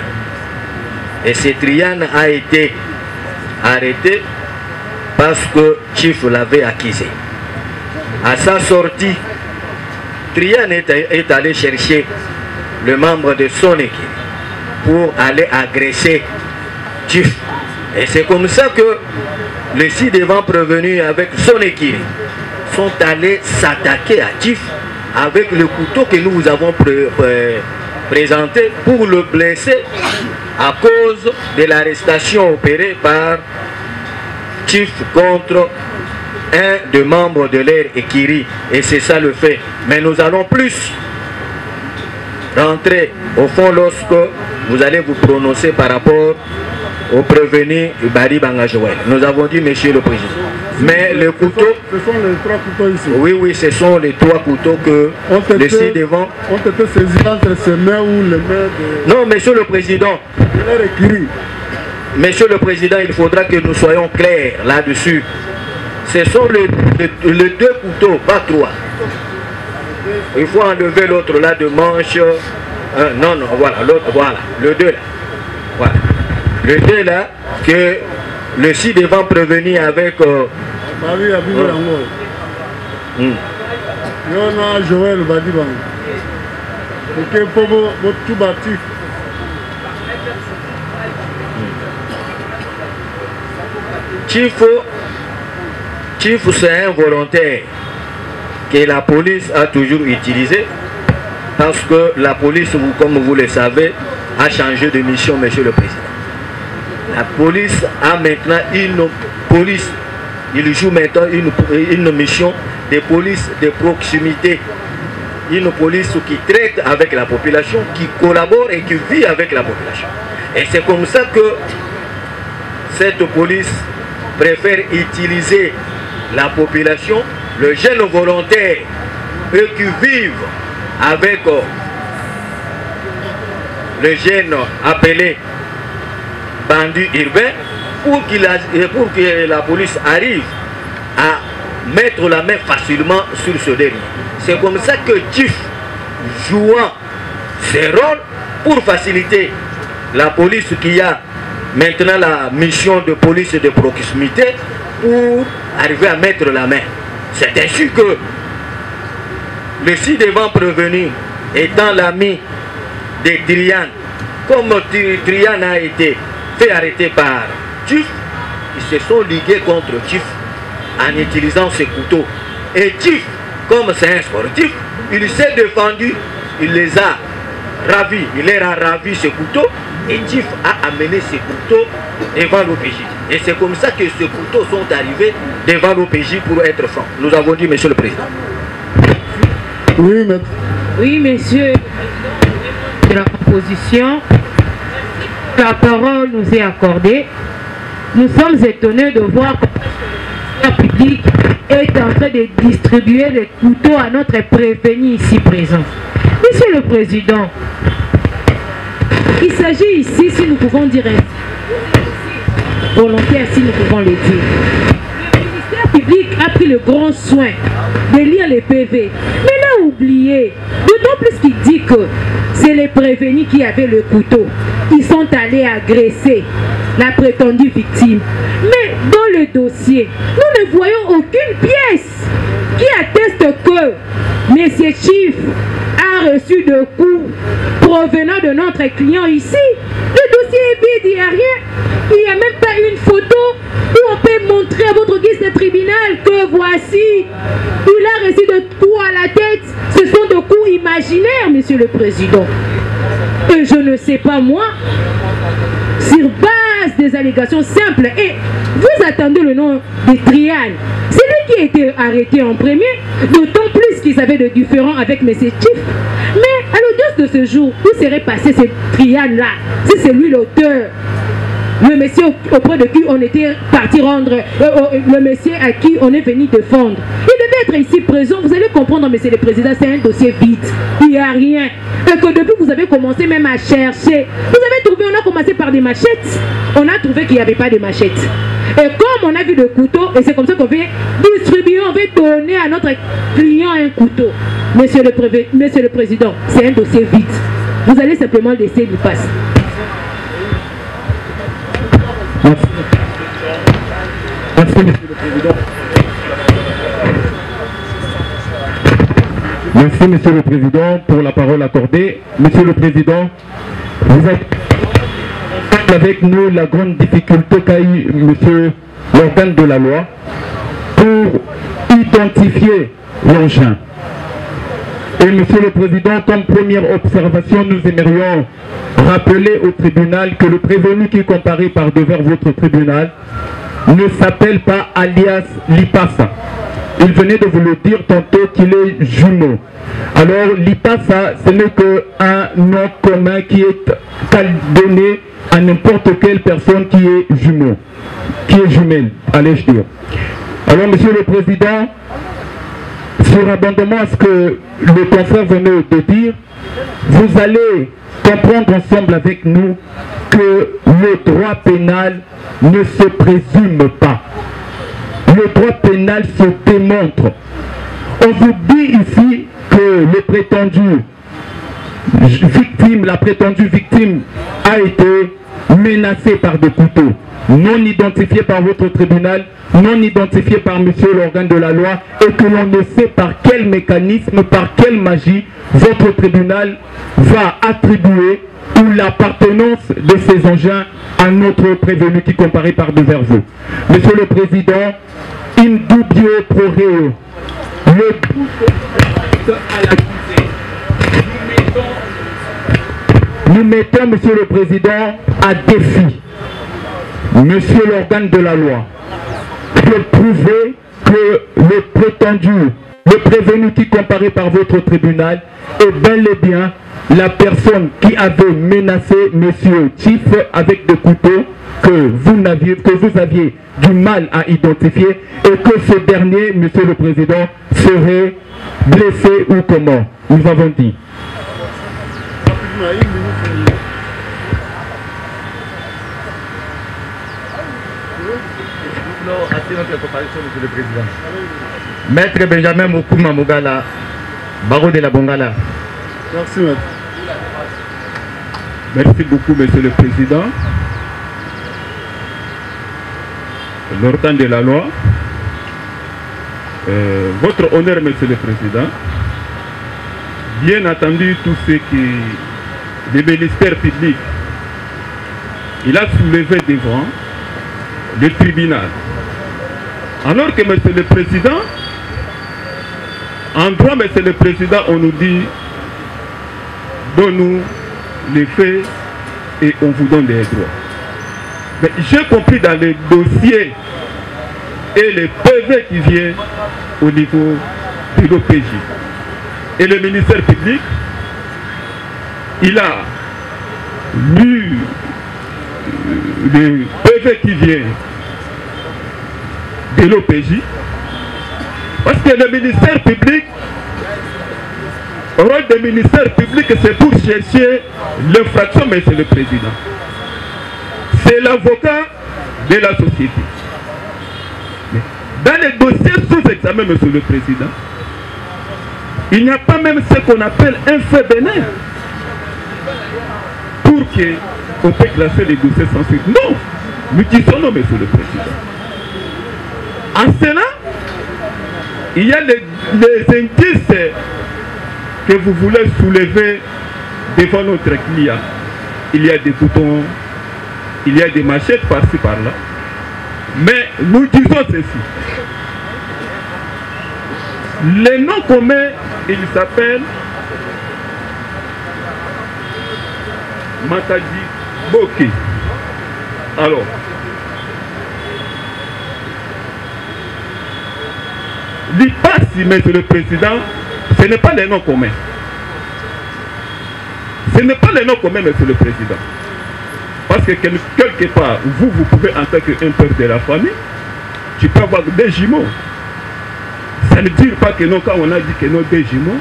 Et ce Trian a été arrêté parce que Chief l'avait accusé. À sa sortie, Trian est allé chercher le membre de son équipe pour aller agresser Chief. Et c'est comme ça que les ci-devant prévenus avec son équipe sont allés s'attaquer à Chief avec le couteau que nous vous avons présenté pour le blesser à cause de l'arrestation opérée par Chief contre un des membres de l'air Ekiri. Et c'est ça le fait. Mais nous allons plus rentrer au fond lorsque vous allez vous prononcer par rapport au prévenu Badi Banga Joël. Nous avons dit monsieur le président. Mais le couteau... Ce sont les 3 couteaux ici. Oui, ce sont les 3 couteaux que les ci-devant... Ont été saisis entre ses mains ou les mains de... Non, monsieur le président. Monsieur le président, il faudra que nous soyons clairs là-dessus. Ce sont les 2 couteaux, pas 3. Il faut enlever l'autre là de manche. Non, voilà, l'autre, voilà. Le 2 là. Voilà. Le 2 là, que le ci-devant prévenir avec... Ok, pour votre tout bâti. Chief, c'est un volontaire que la police a toujours utilisé parce que la police, comme vous le savez, a changé de mission, Monsieur le Président. La police a maintenant une police, il joue maintenant une mission de police de proximité, une police qui traite avec la population, qui collabore et qui vit avec la population. Et c'est comme ça que cette police préfère utiliser la population, le jeune volontaire, eux qui vivent avec le jeune appelé bandit urbain, pour que la police arrive à mettre la main facilement sur ce dernier. C'est comme ça que Chief, jouant ses rôles pour faciliter la police qui a maintenant la mission de police de proximité, pour arriver à mettre la main. C'est ainsi que le ci-devant prévenu, étant l'ami de Trian, comme Trian a été fait arrêter par Chief, ils se sont ligués contre Chief en utilisant ses couteaux. Et Chief, comme c'est un sportif, il s'est défendu, il les a ravis, il leur a ravi ses couteaux, et Chief a amené ses couteaux devant l'OPJ. Et c'est comme ça que ces couteaux sont arrivés devant l'OPJ pour être francs. Nous avons dit, Monsieur le Président. Oui, maître. Oui, monsieur. De la composition, la parole nous est accordée. Nous sommes étonnés de voir que le public est en train de distribuer les couteaux à notre prévenu ici présent. Monsieur le Président, il s'agit ici, si nous pouvons dire ainsi, volontaire, si nous pouvons le dire. Le ministère public a pris le grand soin de lire les PV, mais l'a oublié, d'autant plus qu'il dit que c'est les prévenus qui avaient le couteau. Ils sont allés agresser la prétendue victime. Mais dans le dossier, nous ne voyons aucune pièce qui atteste que M. Chief a reçu de coups provenant de notre client ici. Le dossier est vide, il n'y a rien. Il n'y a même pas une photo où on peut montrer à votre guise de tribunal que voici, il a reçu de coups à la tête. Ce sont des coups imaginaires, Monsieur le Président. Et je ne sais pas moi, sur base des allégations simples, et vous attendez le nom de Trian. C'est lui qui a été arrêté en premier, d'autant plus qu'ils avaient de différends avec M. Chief. Mais à l'audience de ce jour, où serait passé ce Trian-là, si c'est lui l'auteur? Le monsieur auprès de qui on était parti rendre, le monsieur à qui on est venu défendre. Il devait être ici présent. Vous allez comprendre, monsieur le Président, c'est un dossier vide. Il n'y a rien. Et que depuis vous avez commencé même à chercher, vous avez trouvé, on a commencé par des machettes. On a trouvé qu'il n'y avait pas de machettes. Et comme on a vu le couteau, et c'est comme ça qu'on veut distribuer, on veut donner à notre client un couteau. Monsieur le Président, c'est un dossier vide. Vous allez simplement laisser lui passer. Merci, Monsieur le Président. Merci, Monsieur le Président, pour la parole accordée. Monsieur le Président, vous êtes avec nous la grande difficulté qu'a eu Monsieur l'organe de la loi pour identifier l'engin. Et Monsieur le Président, comme première observation, nous aimerions rappeler au tribunal que le prévenu qui comparait par devers votre tribunal ne s'appelle pas alias Lipassa. Il venait de vous le dire tantôt qu'il est jumeau. Alors Lipassa, ce n'est qu'un nom commun qui est donné à n'importe quelle personne qui est jumeau, qui est jumelle, allais-je dire. Alors Monsieur le Président, sur abondamment à ce que le confrère venait de dire, vous allez comprendre ensemble avec nous que le droit pénal ne se présume pas. Le droit pénal se démontre. On vous dit ici que le prétendu victime, la prétendue victime a été menacés par des couteaux, non identifiés par votre tribunal, non identifiés par monsieur l'organe de la loi, et que l'on ne sait par quel mécanisme, par quelle magie, votre tribunal va attribuer ou l'appartenance de ces engins à notre prévenu qui comparait par devers vous. Monsieur le Président, in dubio pro reo, nous mettons, Monsieur le Président, à défi, Monsieur l'organe de la loi, de prouver que le prétendu, le prévenu qui comparait par votre tribunal est bel et bien la personne qui avait menacé Monsieur Chief avec des couteaux que vous aviez du mal à identifier et que ce dernier, Monsieur le Président, serait blessé ou comment. Nous avons dit. Monsieur le Président. Maître Benjamin Moukouma Mogala, Barreau de la Bongala. Merci, maître. Merci beaucoup, Monsieur le Président. L'ordre de la loi, votre honneur, Monsieur le Président, bien entendu, tout ce qui le ministère public, il a soulevé devant le tribunal. Alors que, Monsieur le Président, en droit, Monsieur le Président, on nous dit, donne-nous les faits et on vous donne des droits. Mais j'ai compris dans les dossiers et les PV qui viennent au niveau de l'OPJ. Et le ministère public, il a lu les PV qui viennent de l'OPJ. Parce que le ministère public, le rôle du ministère public, c'est pour chercher l'infraction, Monsieur le Président. C'est l'avocat de la société. Mais dans les dossiers sous examen, Monsieur le Président, il n'y a pas même ce qu'on appelle un fait bénin pour qu'on puisse classer les dossiers sans suite. Non, nous disons non, Monsieur le Président. En cela, il y a les indices que vous voulez soulever devant notre client. Il y a des boutons, il y a des machettes par-ci par-là. Mais nous disons ceci. Le nom commun, il s'appelle Matadi Boki. Alors, l'IPASI, Monsieur le Président, ce n'est pas le nom commun. Ce n'est pas le nom commun, Monsieur le Président. Parce que quelque part, vous pouvez, en tant qu'un père de la famille, tu peux avoir des jumeaux. Ça ne dit pas que non, quand on a dit que non, des jumeaux,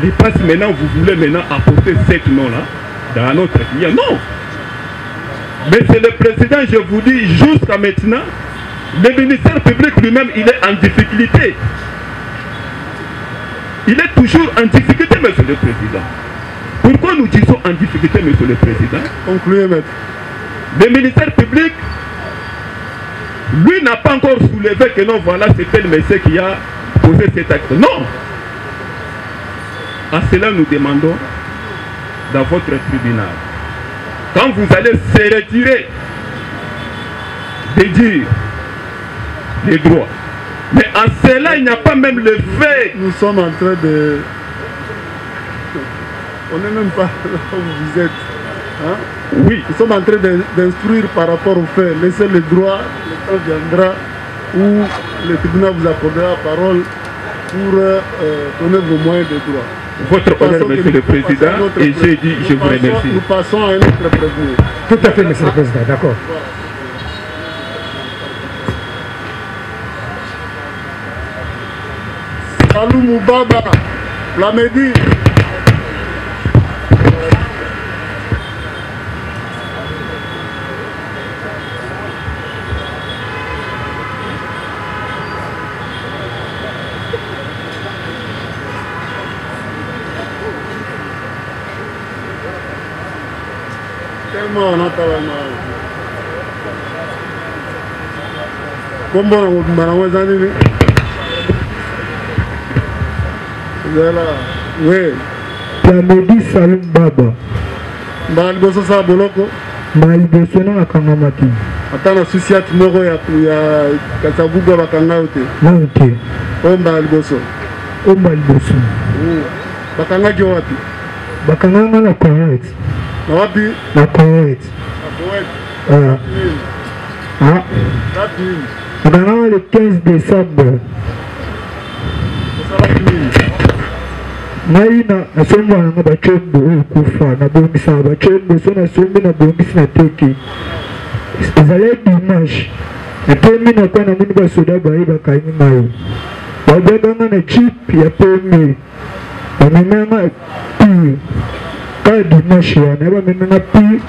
l'IPASI, maintenant, vous voulez maintenant apporter ce nom-là dans notre client. Non. Monsieur le Président, je vous dis, jusqu'à maintenant, le ministère public lui-même, il est en difficulté. Il est toujours en difficulté, Monsieur le Président. Pourquoi nous disons en difficulté, Monsieur le Président? Concluez, maître. Le ministère public, lui, n'a pas encore soulevé que non, voilà, c'est tel monsieur qui a posé cet acte. Non. À cela, nous demandons dans votre tribunal, quand vous allez se retirer de dire les droits, mais en cela, il n'y a pas même le fait. Nous sommes en train de... On n'est même pas là où vous êtes. Hein? Oui. Nous sommes en train d'instruire par rapport aux faits. Laissez le droit, le temps viendra où le tribunal vous accordera la parole pour donner vos moyens de droit. Votre honneur, Monsieur le Président, et j'ai dit, je vous remercie. Nous passons à un autre prévenu. Tout à fait, Monsieur le Président, d'accord. Salou Moubaba, Lamedi. Tellement on entend la main. kombo na mobimba nango eza nini ezala we Plamedi Salum Baba mbala liboso sala boloko mbala liboso na akangamaki ata na susiate moko ya kasabuga bakanga yo te nano te oyo mbala liboso oyo mbala liboso bakangaki yo wapi bakanganga na correct na wapi na correct bakanganga le 15 décembre ngai nasomba nanga bacembo oyo kufa nabongisaka bacembo so nasombi nabongisi na teki ezali dimanche natemi nakwa namoni basoda baye bakangi ngai babenganga na jip ya peme bamemanga pire kaka dimanche wana bamemanga pire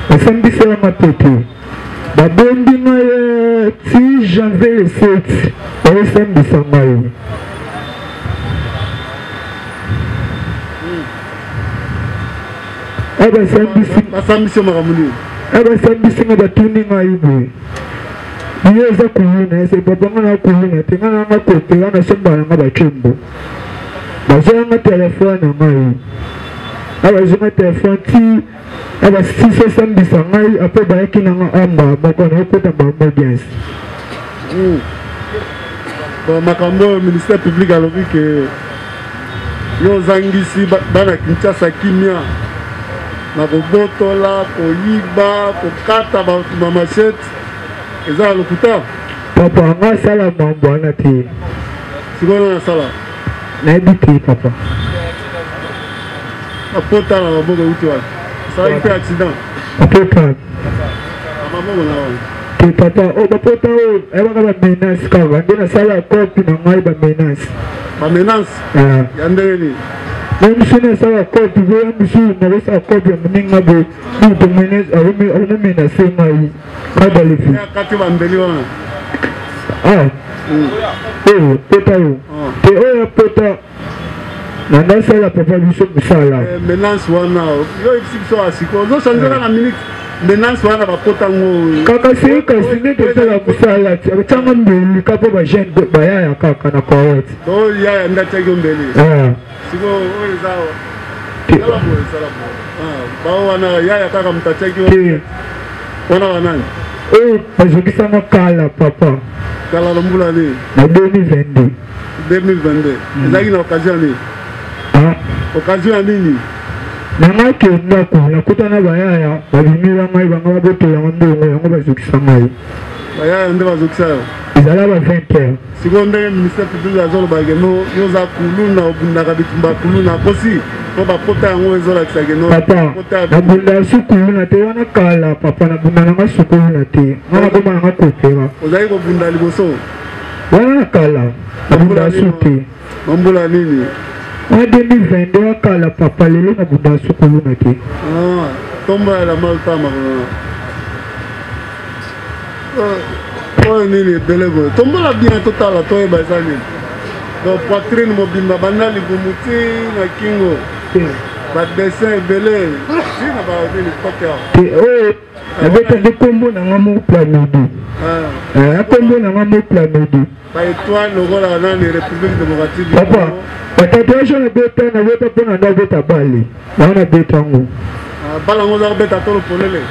basambiselanga pete babombi ngai ti janvier le 7 bayosambisa ngai basambisi makambo nini abasambisi nga batuni ngai boye iyo eza kuyina ese babanga na kuyina te nga nanga kote nga nasombala nga bacembo bazoyanga telefone na ngai abazonga telefone ti abasisi osambisa ngai apo bayaki nanga amba moko naokota bango audience makambo oyo ministère public alobi ke yo ozangisi bana Kinshasa kimia na kobotola koyiba kokata bato na machete eza na lokuta papa nga asala mambo wana te sikoyo nasala nayebi te papa apota na maboko euti wana asalaki mpe accident apota na maboko na wana te papa oyo bapota oyo ayebaka bamenance kaka nde nasala kopi na ngai bamenance bamenance ya ndenge nini Même nasala kopi voya musu nakosala kopi ya moninga boye moto akomenase ngai kadalefi akati bambeli wana oyo pota oyo te oyo pota nandasala papa biso mosala menance wana yo ebisi biso asiko ozochanzeka na minute menance wana bapota ngo kaka sii kasi nde tosala mosala atyanga mbeli kapo bagene bayaya kaka na correct to yaya nde atiaki yo mbeli siko oyo eza bao wana yaya kaka moto atiaki yo wana wanani oyo bazongisanga kala papa kala lombula nini na 2022 ezalaki na occasion nini occasion ya nini nanga ke ndako nakutana bayaya babimila ngai banga babotolanga mbongo yango bazokisa ngai bayaya nde bazokisa yo ezala ba 20 heures sikoyo ndenge ministère public azolobake no yoza kuluna obundaka bitumba kuluna kosi po bapota yango ezolakisake no papa nabunda sukuluna te wana kala papa nabunda nanga sukuluna te nga nakoma nanga kopera ozali kobunda liboso wana na kala nabunda su te mambula nini wana 2022 wakala papa lelo nabunda sukuluna te tombola maltama oyo nini ebele boye tombola bien totala toyeba eza nini donc poitrine mobimba banda libumu ti na kingo badessin ebele ti na banini kote te oyo nabetaki kombo nanga moplamedi akombo nanga moplamedi baétoile lokola nani république démocratique papa batatuage nabeta mpo na nda beta bale nanga nabeta yango bale yango oza kobeta tolo polele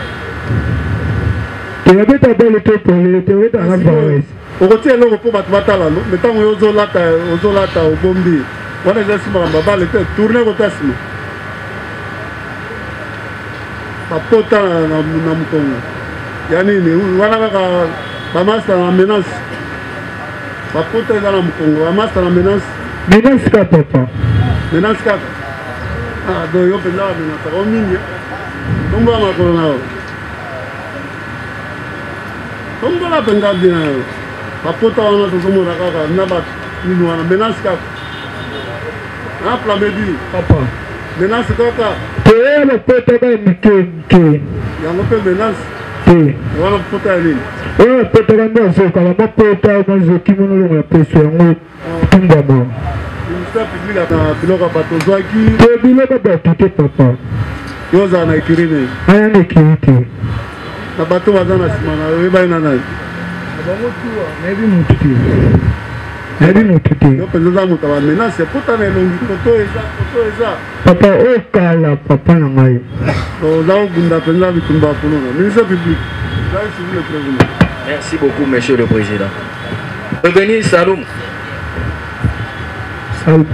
tebabeta bale to polele tebeta na vares okotia eloko mpo bato batala no me ntango yo ozolata obombi wana eza nsima kamba bale te tourne kota nsima bapota na mokongo ya nini wana kaka bamaster na menace bapota eza na mokongo bamaster na menace menace ka papa menace kaka donc yo mpenza bamenasaka o mingi tombola makolo na yo tombola mpenza bien na yo bapota wana tozomona kaka na bato nini wana menace kaka na plamedi papa menace kaka toya bapota ka mike yango mpe menace te wana bapota ya nini oyo bapotaka nde azokaka mapota mazoki monolongo ya peso yango tumbama ministère public na biloko bato ozwaki te biloko bato te papa yo ozala na ekiri nini aya na ekiri te na bato baza na nsima na yo oyebani na nani Papa, oh kala, papa na ngai. Merci beaucoup, monsieur le président. Revenez, Saloum. Saloum.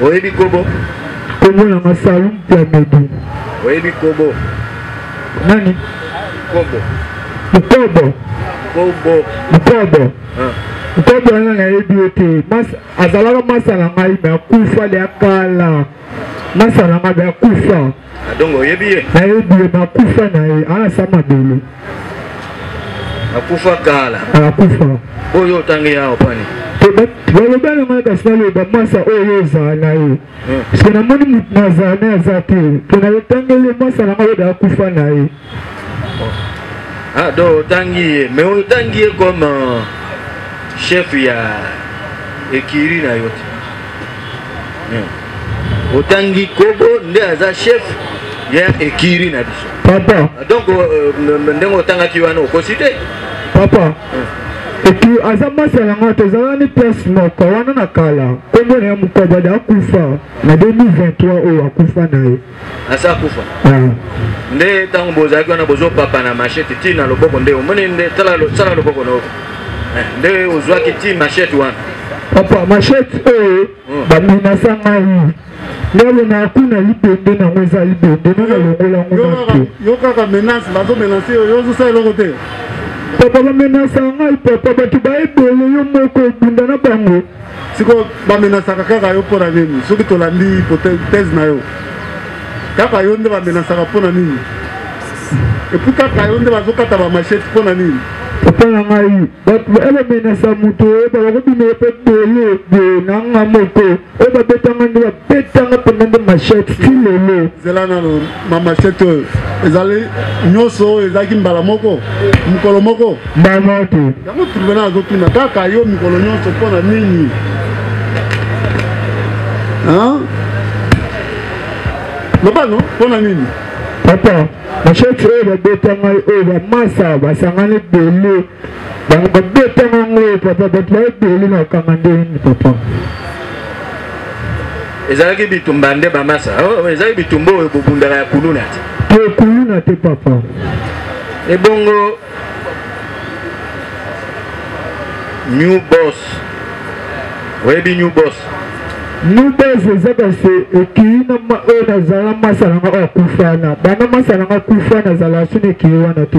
Oyebi Kobo. Kobo na ma Saloum Plamedi. Oyebi Kobo. Nani? Kobo. Kobo. Kobo. Kobo. Kobo na na yebi ote. Mas azalaka masala ngai me akufa le akala. Masala ngai be akufa. Donc oyebi ye. Na yebi me akufa na ye. Ana sama bele. Akufa kala. Akufa. Oyo tangi ya opani. Baloba na ngai kasala ba masa oyo zana ye. Parce na moni mut na zana za te. Tona yetangele masala ngai da akufa na ye. Ah do tangi mais o tangi comme chef ya ekiri na yote. O tangi Kobo nde aza chef ya ekiri na biso. Papa. Donc ndengo tanga kiwana okosite. Papa. Et puis azama salanga tozala ni place moko wana na kala. Kombo na mukoba da kufa na 2023 o akufa na ye. Asa kufa. Nde tango bozaki wana bozo papa na machete ti na loboko nde omone nde sala loboko no. Nde ozwaki ti machete wana. Papa machete ba minasa ngai. Lelo na kuna libende na mweza libende na longola ngona. Yo kaka menace bazo menacer yo zo sa eloko te. Papa ba menace ngai papa batu ba ebele yo moko bunda na bango. Siko ba menace kaka yo pona nini? Soki tolandi hypothèse na yo. Kaka yo nde ba menace pona nini? Et puis kaka yo nde bazo kata ba machete pona nini? Papa na ngai eba menace muto eba ko bino pe bele de na ngamoko eba betanga nde betanga pendant machete filele. Zela na ma machete ezali nyoso ezaki mbala moko mukolo moko mbala to yango trouver na zotuna kaka yo mikolo nyonso pona nini loba no pona nini papa machete eba betanga eba masa basangane bele bango betanga ngo papa betwa bele na kamande papa ezalaki bitumba nde bamasa ezalaki bitumba oyo bobundaka ya kuluna te kuluna te papa ebongo new boss oyebi new boss ezaka se ekii na oyo nazala masalanga oyo akufana bana masalanga akufa nazala soni ekii wana te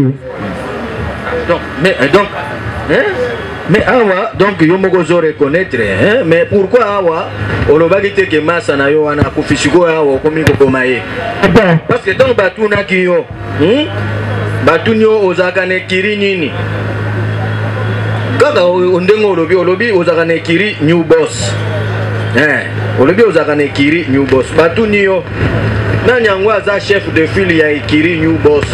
mais awa donc yo moko zo reconnaître mais pourquoi awa olobaki te ke masa na yo wana akufi sikoyo awa okomi kokoma ye parce que donc batunaki yo batuni yo ozalaka na ekiri nini kaka ndenge olobi ozalaka na ekiri new boss olobi ozalaka na ekiri new boss batuni yo nani yango aza chef de file ya ekiri new boss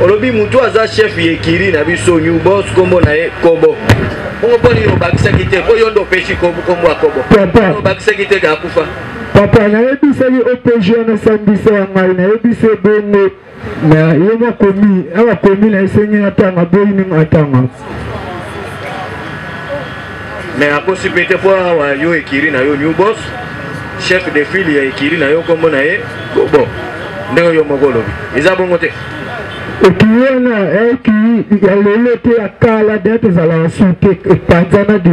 olobi mutu aza chef ya ekiri na biso new boss kombo na ye Kobo bongo poni obakisaki te po yo ndo opeshi kombo ya Kobo obakisaki te ka akufa papa nayebisaki opg wana sambisa ya ngai nayebisa bongo na ye makomi na esengi natanga boyiningo atanga mais akosi pe te po awa yo ekiri na yo new boss chef de file ya ekiri na yo kombo na ye Kobo ndenge yo moko olobi eza bongo te ekiwana lelo te akala de tozala suke epanzana de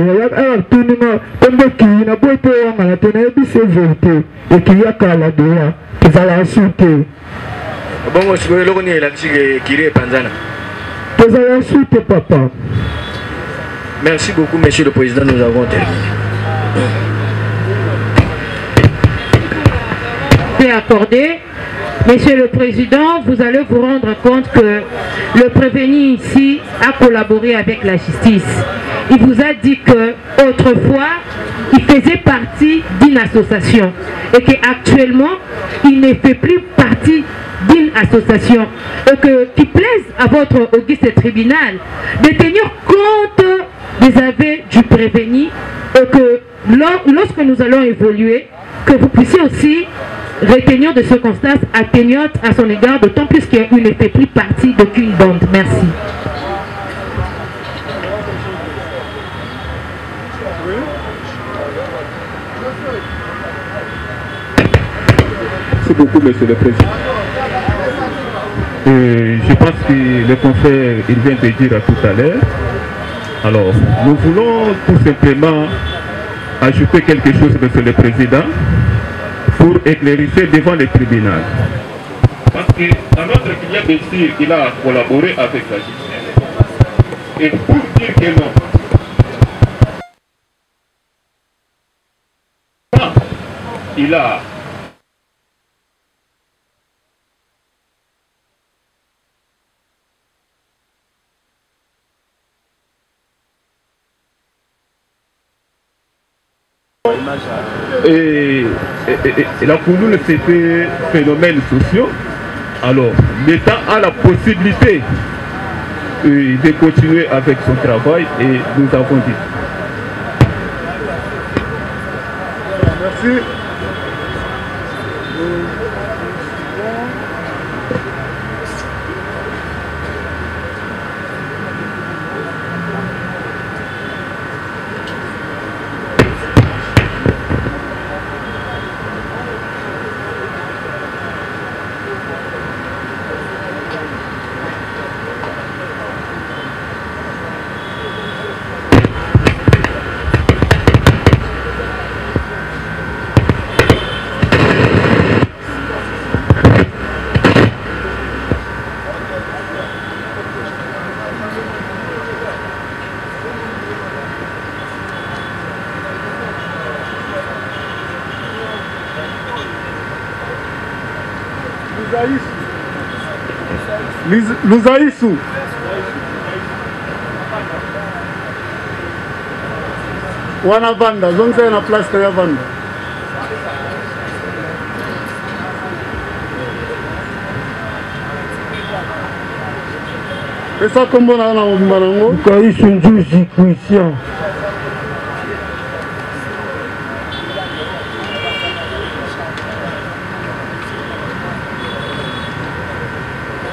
tuninga kombo kii na boy te wangana te nayebisa verité ekii akala de tozala suke bongo sikoyo eloko nini elakisi ekiri epanzana tozala suke papa. Merci beaucoup monsieur le président, nous avons terminé. C'est accordé. Monsieur le Président, vous allez vous rendre compte que le prévenu ici a collaboré avec la justice. Il vous a dit que autrefois, il faisait partie d'une association et qu'actuellement, il ne fait plus partie d'une association. Et que qu'il plaise à votre auguste tribunal de tenir compte des aveux du prévenu et que lorsque nous allons évoluer, que vous puissiez aussi retenir de circonstances atteignantes à son égard, d'autant plus qu'il ne fait plus partie d'aucune bande. Merci. Merci beaucoup, Monsieur le Président. Je pense que le confrère, il vient de dire tout à l'heure. Alors, nous voulons tout simplement ajouter quelque chose, Monsieur le Président, pour éclaircir devant le tribunal. Parce que dans notre client, bien sûr, il a collaboré avec la justice. Et pour dire que non, il a et la Kouloune, c'était phénomènes sociaux. Alors, l'État a la possibilité de continuer avec son travail et nous avons dit. Merci. Luzaisu. Wana vanda, zonse na place ya vanda. Pesa kombo na mbanango. Luzaisu njuzi Christian.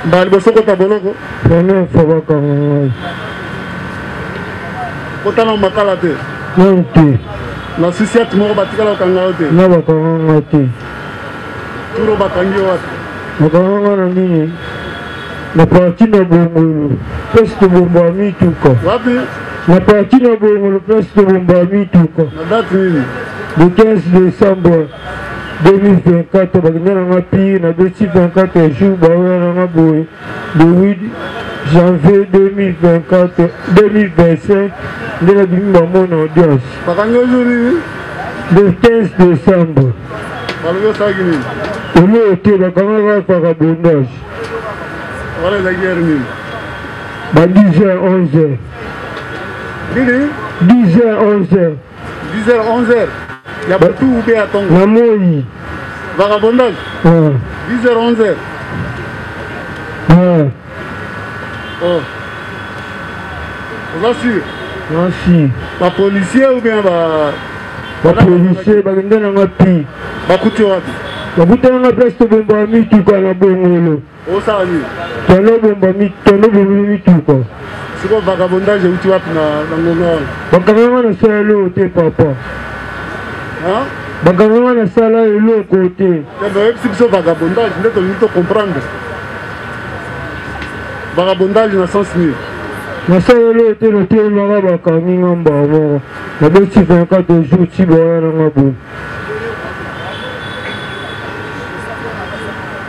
Mbali bosoko taboloko. Bana fabaka ngai. Kotana makala te. Nante. Na sisiat moko batikala kanga te. Na bakanga te. Turo bakangi wapi. Bakanga na nini? Na parti na bongolo. Peste bomba mituka. Wapi? Na parti na bongolo peste bomba mituka. Na date nini? Le 15 décembre 2024, bakina pi na 24 jours bawana boy le 8 janvier 2025 de la bimba mon audience. Bakango jouri Le 15 décembre. Balogo sagini. Le été bakanga ka bondage. Wala la guerre nini? Ba 10h 11h. Nini? 10h 11h. 10h 11h. Ya batu ube atongo. Na moi. Vagabondage. 10h 11h. Oh. Vous assure? Merci. Ba policier ou bien ba policier bakenda na pi. Ba kuti wapi? Ba kuti na place bomba mituka na bongolo. Osala ni. Tono bomba mituka. Siko vagabondage uti wapi na ngonga. Bakanga na sala te papa. Hein? Bakanga na sala elo côté. C'est ce vagabondage, nous devons comprendre. Vagabondage dans le sens ni. Na sala elo te le te na bakanga ngamba mo. Na 24 jours ti boya na ngabo.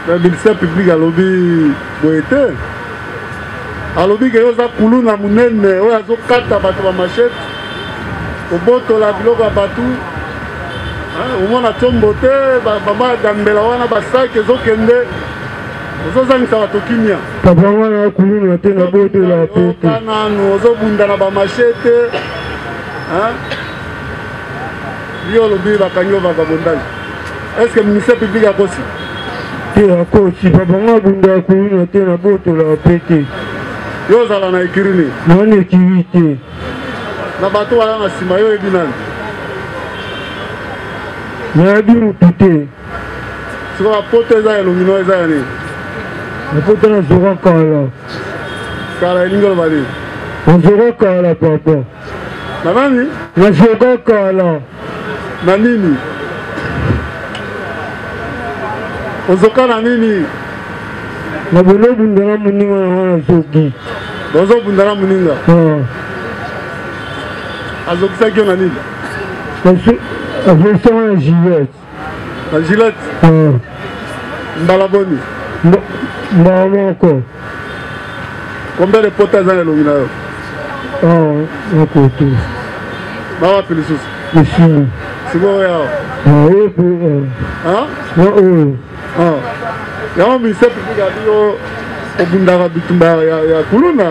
Le ministère public a lobby boete. A lobby que yoza kulu na munene, oya zo kata batu ba machette. Oboto la biloko batu. Au moins la tombe baba gambela wana basaki ezokende ozozangisa bato kimia papa wana kuluna te na bote la pete nanu ozobunda na bamachete yo olobi bakangi vagabondage. Est-ce que le ministère public akosi te akosi papa nga bunda kuluna te na bote la pete yo ozala na ekirini nani ekiri te na bato wana na nsima yo ebi nani nayebi mutu te siko bapoto eza elongi no eza ya nini bapoto nazoka kala kala elingi oloba nini nazoka kala papa na nani nazoka kala na nini ozokana nini na bono bundana muninga na wana zoki bozobundana moninga azokisaki yo na nini azosanga na gilet na gilet mbala boni mbala moko combien de pota eza na elongi na yo nakote bawapi lisusu esili sikoyo yawa oyo mpe na oyo yango ministère public abi yo obundaka bitumba ya kuluna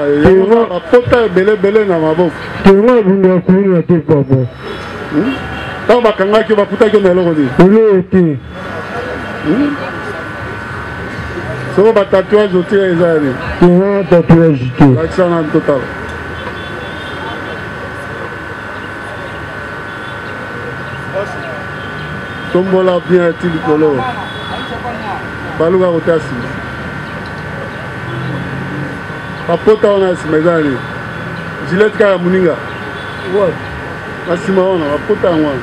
bapota ebelebele na maboko tenga ebundaka kuluna te papa ntango bakangaki bakutaki na eloko nini eloko te soko batatouage otia eza ya nini tenga tatouage te lakisa na totala tombola bien ti likolo baluka kotea nsima bapota wana ya nsima eza nini gilet kaka ya moninga na nsima wana bapota yango wana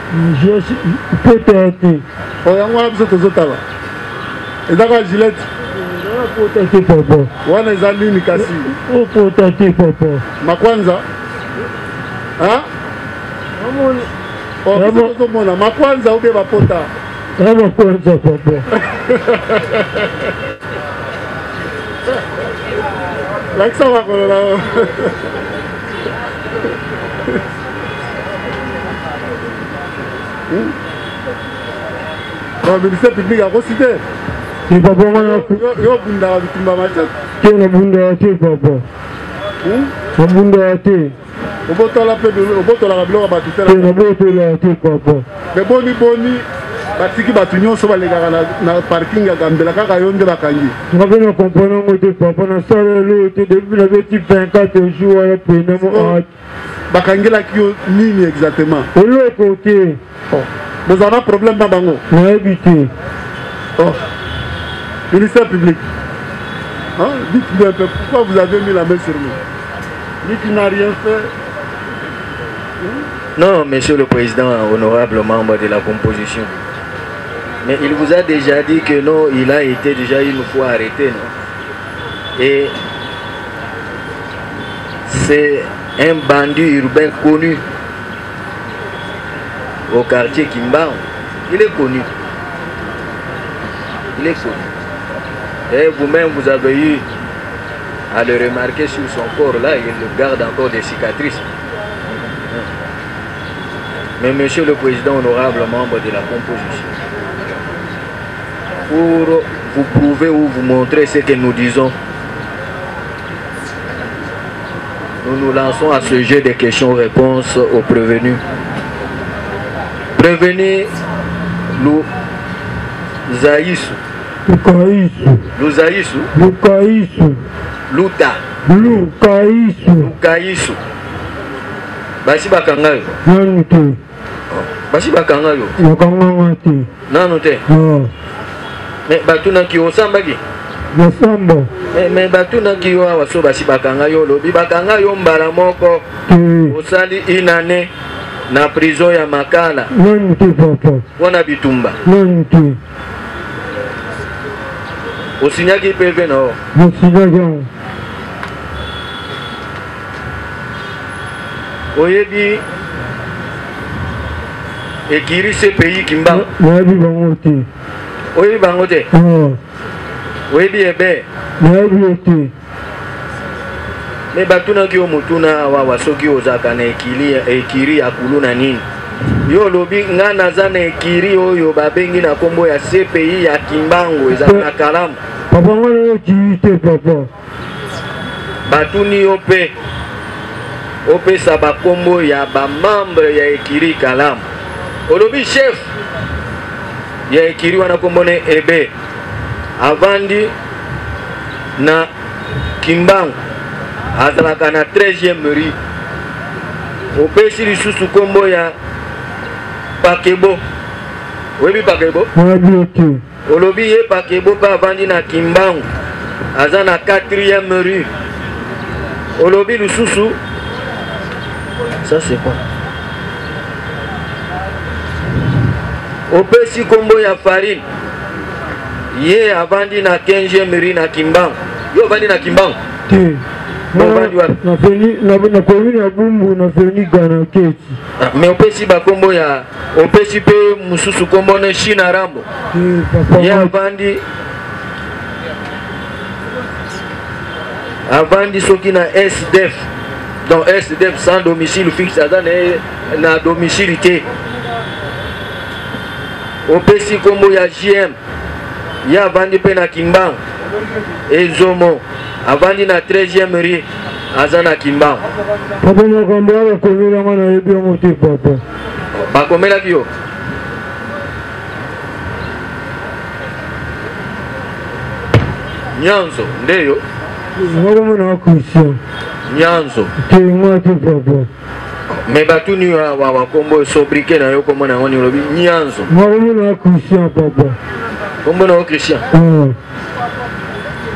pota ya te yango wana biso tozotala eza kaka gilet pota te papa wana eza nini kasi pota te papa makwanza biso tozomona makwanza obe bapota makwanza papa lakisa makolola ministère public akosi te yo bundaka bitumba matete te nabundaka te papa nabundaka te obotola mpe obotolaka biloko bato te nabotolaka te papa me boni batiki bato nyonso balekaka na parking ya gambela kaka yo nde bakangi nga mpe na comprendre yango te papa nasala eloko te depuis nabeti 24 jours wana penamo bakangelaki yo nini exactement eloko te bozala na problème na bango nayebi te ministère public dites-moi un peu pourquoi vous avez mis la main sur nous lui qui n'a rien fait. Non, monsieur le président, honorable membre de la composition. Mais il vous a déjà dit que non, il a été déjà une fois arrêté, non? Et c'est un bandit urbain connu au quartier Kimbao. Il est connu. Il est connu. Et vous-même, vous avez eu à le remarquer sur son corps là, il garde encore des cicatrices. Mais monsieur le président, honorable membre de la composition, pour vous prouver ou vous montrer ce que nous disons, nous nous lançons à ce jeu de questions-réponses aux prévenus. Prévenez Luzaïsou. Luzaïsou. Lukaïsou. Luta. Lukaïsou. Basi bakanga yo. Nanu te. Basi bakanga yo. Bakanga te. Nanu te. Mais batuna ki osambaki. Nasamba. Mais batuna ki yo awaso basi bakanga yo lobi bakanga yo mbala moko. Osali inane na prison ya Makala. Nanu te papa. Wana bitumba. Nanu te. Osinyaki PV no. Osinyaki. Oyebi ekiri ce pays Kimbao. Nayebi bango te. Oyebi bango te. Oyebi ebe. Nayebi te. Me batuna ki omutuna awa soki ozaka na ekiri ya kuluna nini. Yo lobi nga naza na ekiri oyo babengi na kombo ya CPI ya Kimbangu eza na Kalamu. Papa ngana ekiri te papa. Batuni yo pe opesa bakombo ya bamembre ya ekiri Kalamu. Olobi chef ya ekiri wana kombo ne ebe avandi na Kimbangu azalaka na 13e rue. Opesi lisusu kombo ya Pakebo. Webi Pakebo? Olobi ye Pakebo pa avandi na Kimbangu aza na 4e rue. Olobi lisusu. Ça c'est quoi? Opesi kombo ya Farine Ye avandi na 15e mairie na Kimbang. Yo avandi na Kimbang. Na commune ya Bumbu na feni Gana Keti. Mais opesi ba kombo ya opesi pe mususu kombo na China Rambo. Ye avandi soki na SDF. Donc SDF sans domicile fixe na domicilité. Opesi kombo ya JM. Ye avandi pe na Kimbang. Ezomo avandi na 13e mairie azana Kimbang. Papa makambo ya komela ngana yebi yango te papa. Ba komela kio. Nyanzo ndeyo. Ngoma na Christian. Nyanzo. Te ngati papa. Mais batuni wa kombo sobriqué na yo kombo na ngoni lobi Nyanzo. Ngoma na Christian papa. Kombo na Christian.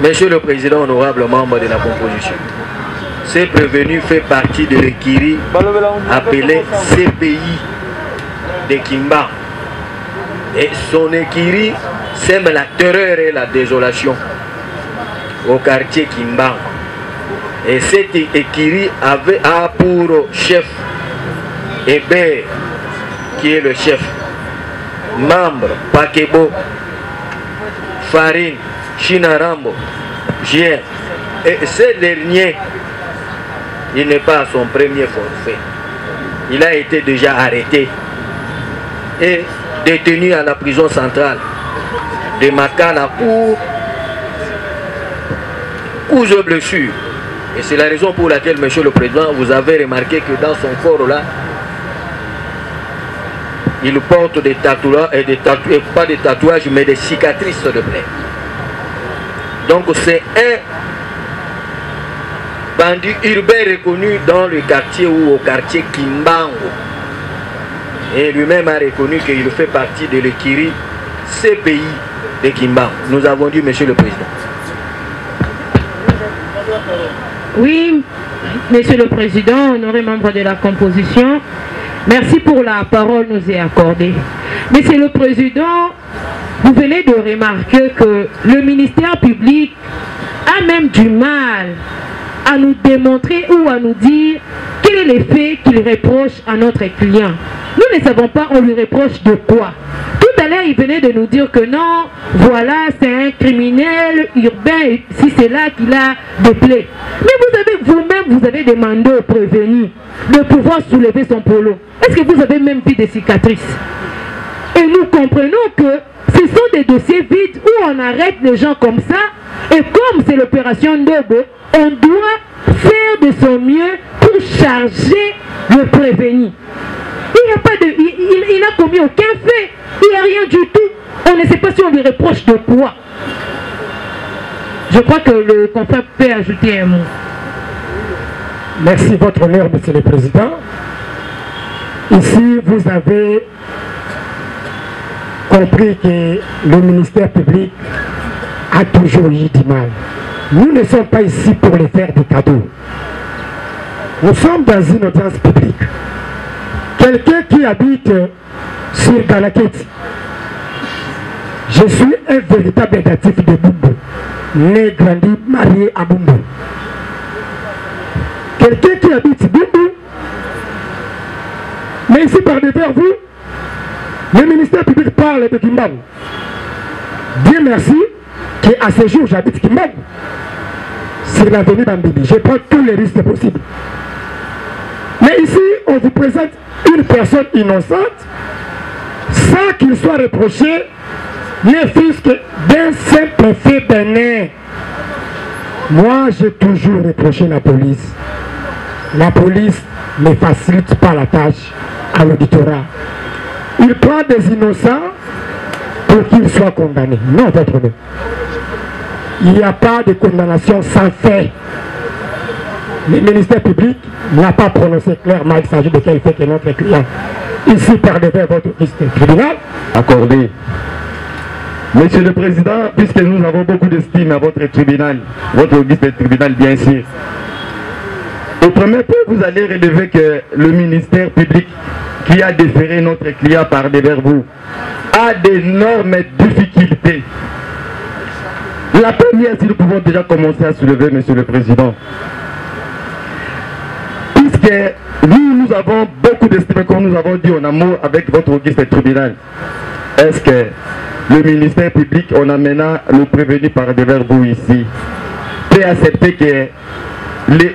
Monsieur le Président, honorable membre de la composition, ce prévenu fait partie de l'Ekiri appelé CPI de Kimbang. Et son Ekiri sème la terreur et la désolation au quartier Kimbang. Et cet Ekiri a pour chef Hébert, qui est le chef, membre Pakebo, Farine, China Rambo, Gien. Et ce dernier, il n'est pas à son premier forfait. Il a été déjà arrêté et détenu à la prison centrale de Makala pour coups de blessures. Et c'est la raison pour laquelle, Monsieur le Président, vous avez remarqué que dans son corps là, il porte des tatouages, pas des tatouages, mais des cicatrices de blé. Donc c'est un bandit urbain reconnu dans le quartier ou au quartier Kimbango. Et lui-même a reconnu qu'il fait partie de l'Ekiri CPI de Kimbango. Nous avons dit, Monsieur le Président. Oui, Monsieur le Président, honoré membre de la composition, merci pour la parole nous est accordée. Monsieur le Président, vous venez de remarquer que le ministère public a même du mal à nous démontrer ou à nous dire quel est l'effet qu'il reproche à notre client. Nous ne savons pas, on lui reproche de quoi. Tout à l'heure, il venait de nous dire que non, voilà, c'est un criminel urbain, si c'est là qu'il a des plaies. Mais vous avez vous-même, vous avez demandé au prévenu de pouvoir soulever son polo. Est-ce que vous avez même vu des cicatrices? Et nous comprenons que ce sont des dossiers vides où on arrête les gens comme ça. Et comme c'est l'opération Ndobo, on doit faire de son mieux pour charger le prévenu. Il n'a commis aucun fait. Il n'y a rien du tout. On ne sait pas si on lui reproche de quoi. Je crois que le confrère peut ajouter un mot. Merci, votre honneur, Monsieur le Président. Ici, vous avez compris que le ministère public a toujours eu du mal. Nous ne sommes pas ici pour les faire des cadeaux. Nous sommes dans une audience publique. Quelqu'un qui habite sur Galaketi, je suis un véritable natif de Bumbu, né, grandi, marié à Bumbu. Quelqu'un qui habite Bumbu, mais ici par devers vous, le ministère public parle de Kimbang. Dieu merci qu'à ce jour j'habite Kimbang. Sur l'avenue Bambini, je prends tous les risques possibles. Mais ici, on vous présente une personne innocente sans qu'il soit reproché ne fût-ce que d'un simple fait bénin. Moi, j'ai toujours reproché la police. La police ne facilite pas la tâche à l'auditorat. Il prend des innocents pour qu'ils soient condamnés. Non, votre nom. Il n'y a pas de condamnation sans fait. Le ministère public n'a pas prononcé clairement il s'agit de quel fait que notre client, ici par devers votre tribunal, accordé. Monsieur le Président, puisque nous avons beaucoup d'estime à votre tribunal, votre auguste tribunal bien sûr, au premier point, vous allez relever que le ministère public qui a déféré notre client par devers vous a d'énormes difficultés La première, si nous pouvons déjà commencer à soulever, Monsieur le Président, puisque nous avons beaucoup d'estime, comme nous avons dit en amour avec votre auguste tribunal, est-ce que le ministère public, en amenant le prévenu par devers vous ici, peut accepter que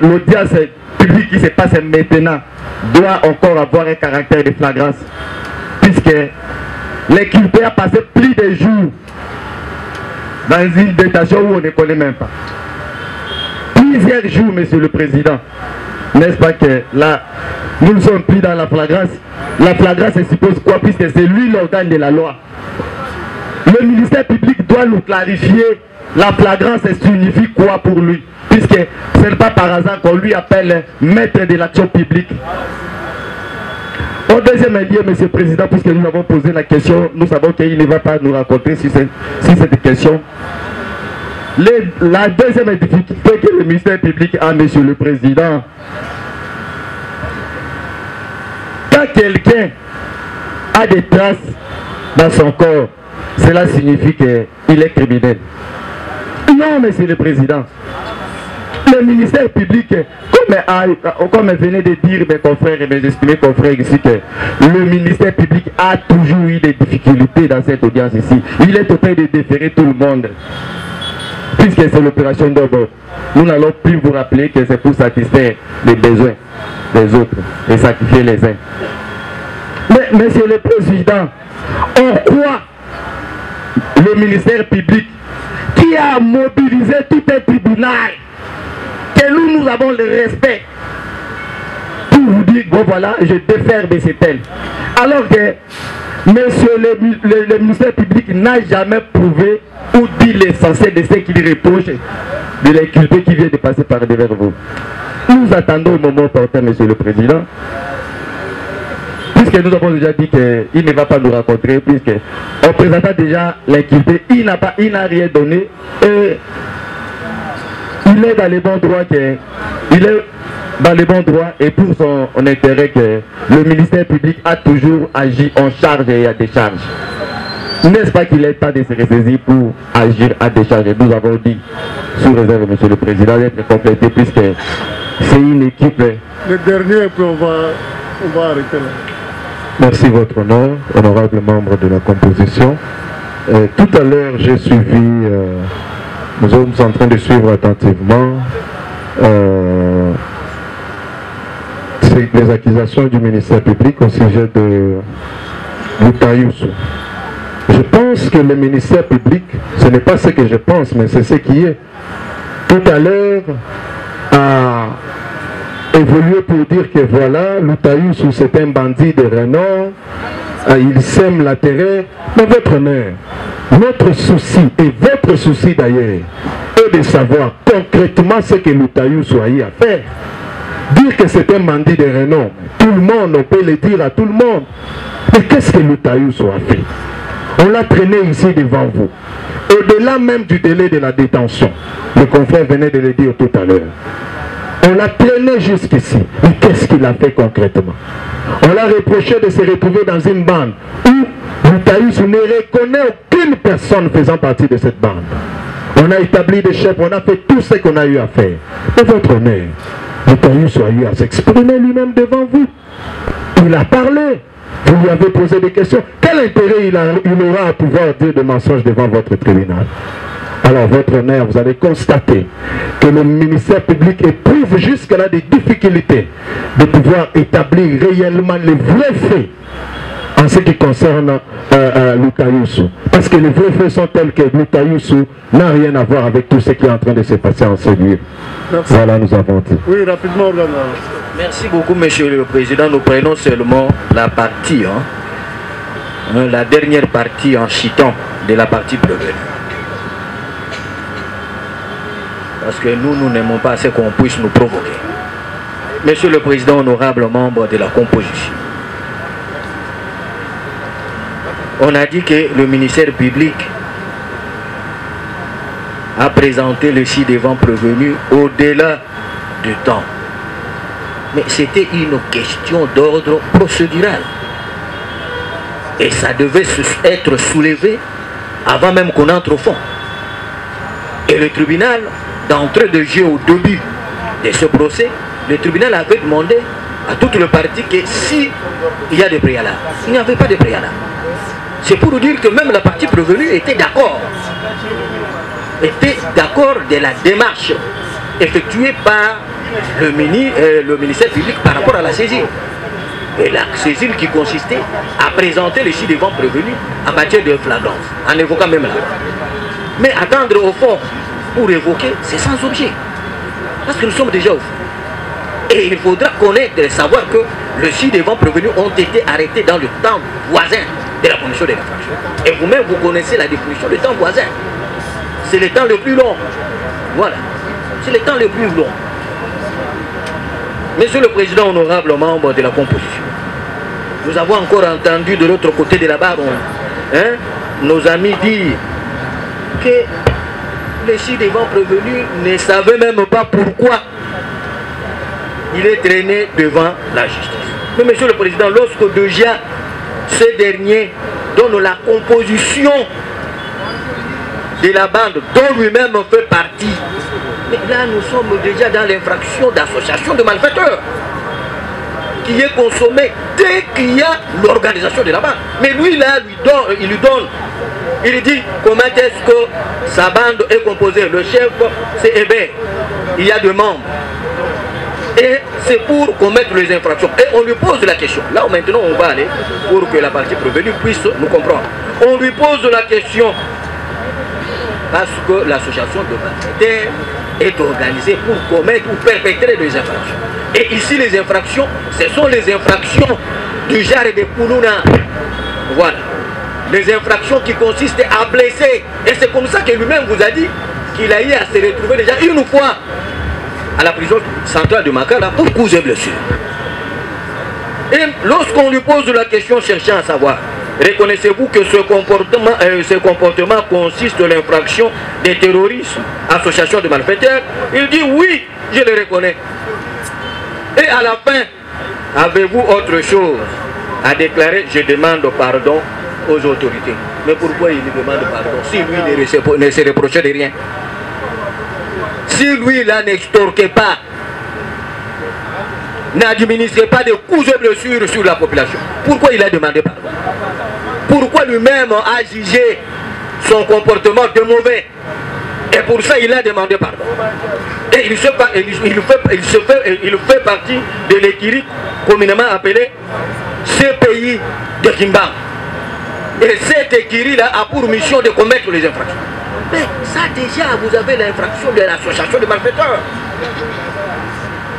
l'audience publique qui se passe maintenant doit encore avoir un caractère de flagrance, puisque l'inculpé a passé plus de jours dans une détention où on ne connaît même pas. Plusieurs jours, Monsieur le Président. N'est-ce pas que là, nous ne sommes plus dans la flagrance. La flagrance, elle suppose quoi? Puisque c'est lui l'organe de la loi. Le ministère public doit nous clarifier la flagrance, elle signifie quoi pour lui? Puisque ce n'est pas par hasard qu'on lui appelle maître de l'action publique. Au deuxième lieu, Monsieur le Président, puisque nous avons posé la question, nous savons qu'il ne va pas nous raconter sur cette question. La deuxième difficulté que le ministère public a, Monsieur le Président, quand quelqu'un a des traces dans son corps, cela signifie qu'il est criminel. Non, Monsieur le Président. Le ministère public, comme venait de dire mes confrères et mes estimés confrères ici, que le ministère public a toujours eu des difficultés dans cette audience ici. Il est en train de déférer tout le monde. Puisque c'est l'opération d'Obo, nous n'allons plus vous rappeler que c'est pour satisfaire les besoins des autres et sacrifier les uns. Mais, Monsieur le Président, en quoi le ministère public, qui a mobilisé tout un tribunal, que nous avons le respect, pour vous dire, bon voilà, je défère de cet tel. Alors que Monsieur le ministère public n'a jamais prouvé ou dit l'essentiel de ce qu'il reproche de l'inculpé qui vient de passer par devers vous. Nous attendons au moment opportun, Monsieur le Président, puisque nous avons déjà dit qu'il ne va pas nous rencontrer, puisque en présentant déjà l'inculpé, il n'a rien donné et il est dans les bons droits et pour son intérêt que le ministère public a toujours agi en charge et à décharge. N'est-ce pas qu'il est temps de se ressaisir pour agir à décharge? Nous avons dit, sous réserve, Monsieur le Président, d'être complété puisque c'est une équipe. Le dernier, puis on va arrêter là. Merci, votre honneur, honorable membre de la composition. Tout à l'heure, j'ai suivi, nous sommes en train de suivre attentivement les accusations du ministère public au sujet de Loutaïoussou. Je pense que le ministère public, ce n'est pas ce que je pense, mais c'est ce qui est. Tout à l'heure, a évolué pour dire que voilà, Loutaïoussou c'est un bandit de renom, il sème la terreur. Mais votre honneur, notre souci, et votre souci d'ailleurs, est de savoir concrètement ce que Loutaïoussou a eu à faire. Dire que c'est un bandit de renom, tout le monde, on peut le dire à tout le monde. Mais qu'est-ce que Loutaïoussou a fait? On l'a traîné ici devant vous. Au-delà même du délai de la détention, le confrère venait de le dire tout à l'heure. On l'a traîné jusqu'ici. Mais qu'est-ce qu'il a fait concrètement? On l'a reproché de se retrouver dans une bande où Loutaïoussou ne reconnaît aucune personne faisant partie de cette bande. On a établi des chefs, on a fait tout ce qu'on a eu à faire. Mais votre honneur, Loutaïoussou a eu à s'exprimer lui-même devant vous. Il a parlé. Vous lui avez posé des questions. Quel intérêt il aura à pouvoir dire de mensonges devant votre tribunal? Alors, votre honneur, vous avez constaté que le ministère public éprouve jusque-là des difficultés de pouvoir établir réellement les vrais faits en ce qui concerne Loutaïoussou. Parce que les vrais faits sont tels que Loutaïoussou n'a rien à voir avec tout ce qui est en train de se passer en ce lieu. Voilà, nous avons dit. Oui, rapidement, Orlando. Merci beaucoup, Monsieur le Président. Nous prenons seulement la partie, la dernière partie en chitant de la partie prévenue. Parce que nous n'aimons pas ce qu'on puisse nous provoquer. Monsieur le Président, honorable membre de la composition, on a dit que le ministère public a présenté le ci-devant prévenu au-delà du temps. Mais c'était une question d'ordre procédural. Et ça devait être soulevé avant même qu'on entre au fond. Et le tribunal, d'entrée de jeu au début de ce procès, le tribunal avait demandé à toute le parti que s'il y a des préalables, il n'y avait pas de préalables. C'est pour nous dire que même la partie prévenue était d'accord. De la démarche effectuée par le ministère public par rapport à la saisine. Et la saisine qui consistait à présenter les ci-devant prévenus en matière de flagrance, en évoquant même là. Mais attendre au fond pour évoquer, c'est sans objet. Parce que nous sommes déjà au fond. Et il faudra connaître et savoir que les ci-devant prévenus ont été arrêtés dans le temps voisin de la commission de l'infraction. Et vous-même, vous connaissez la définition du temps voisin. C'est le temps le plus long. Voilà. C'est le temps le plus long. Monsieur le Président, honorable membre de la composition, nous avons encore entendu de l'autre côté de la barre, nos amis dire que les ci-devant prévenus ne savaient même pas pourquoi il est traîné devant la justice. Mais Monsieur le Président, lorsque déjà ces derniers donnent la composition de la bande dont lui-même fait partie, mais là nous sommes déjà dans l'infraction d'association de malfaiteurs qui est consommée dès qu'il y a l'organisation de la bande. Mais lui là, il lui dit comment est-ce que sa bande est composée. Le chef c'est Hébert, il y a deux membres. Et c'est pour commettre les infractions. Et on lui pose la question. Là maintenant on va aller pour que la partie prévenue puisse nous comprendre. On lui pose la question parce que l'association de malfaiteurs est organisée pour commettre ou perpétrer des infractions. Et ici les infractions, ce sont les infractions du genre de Kounouna. Voilà. Les infractions qui consistent à blesser. Et c'est comme ça que lui-même vous a dit qu'il a eu à se retrouver déjà une fois à la prison centrale de Makala pour cause de blessure. Et lorsqu'on lui pose la question cherchant à savoir, reconnaissez-vous que ce comportement consiste en l'infraction de terrorisme, association de malfaiteurs? Il dit oui, je le reconnais. Et à la fin, avez-vous autre chose à déclarer? Je demande pardon aux autorités. Mais pourquoi il demande pardon si lui ne se reprochait de rien? Si lui là n'extorquait pas, n'administrait pas de coups et blessures sur la population, pourquoi il a demandé pardon? Pourquoi lui-même a jugé son comportement de mauvais? Et pour ça il a demandé pardon. Et il fait partie de l'écurie communément appelée CPI de Kimba. Et cette écurie-là a pour mission de commettre les infractions. Mais ça déjà, vous avez l'infraction de l'association de malfaiteurs.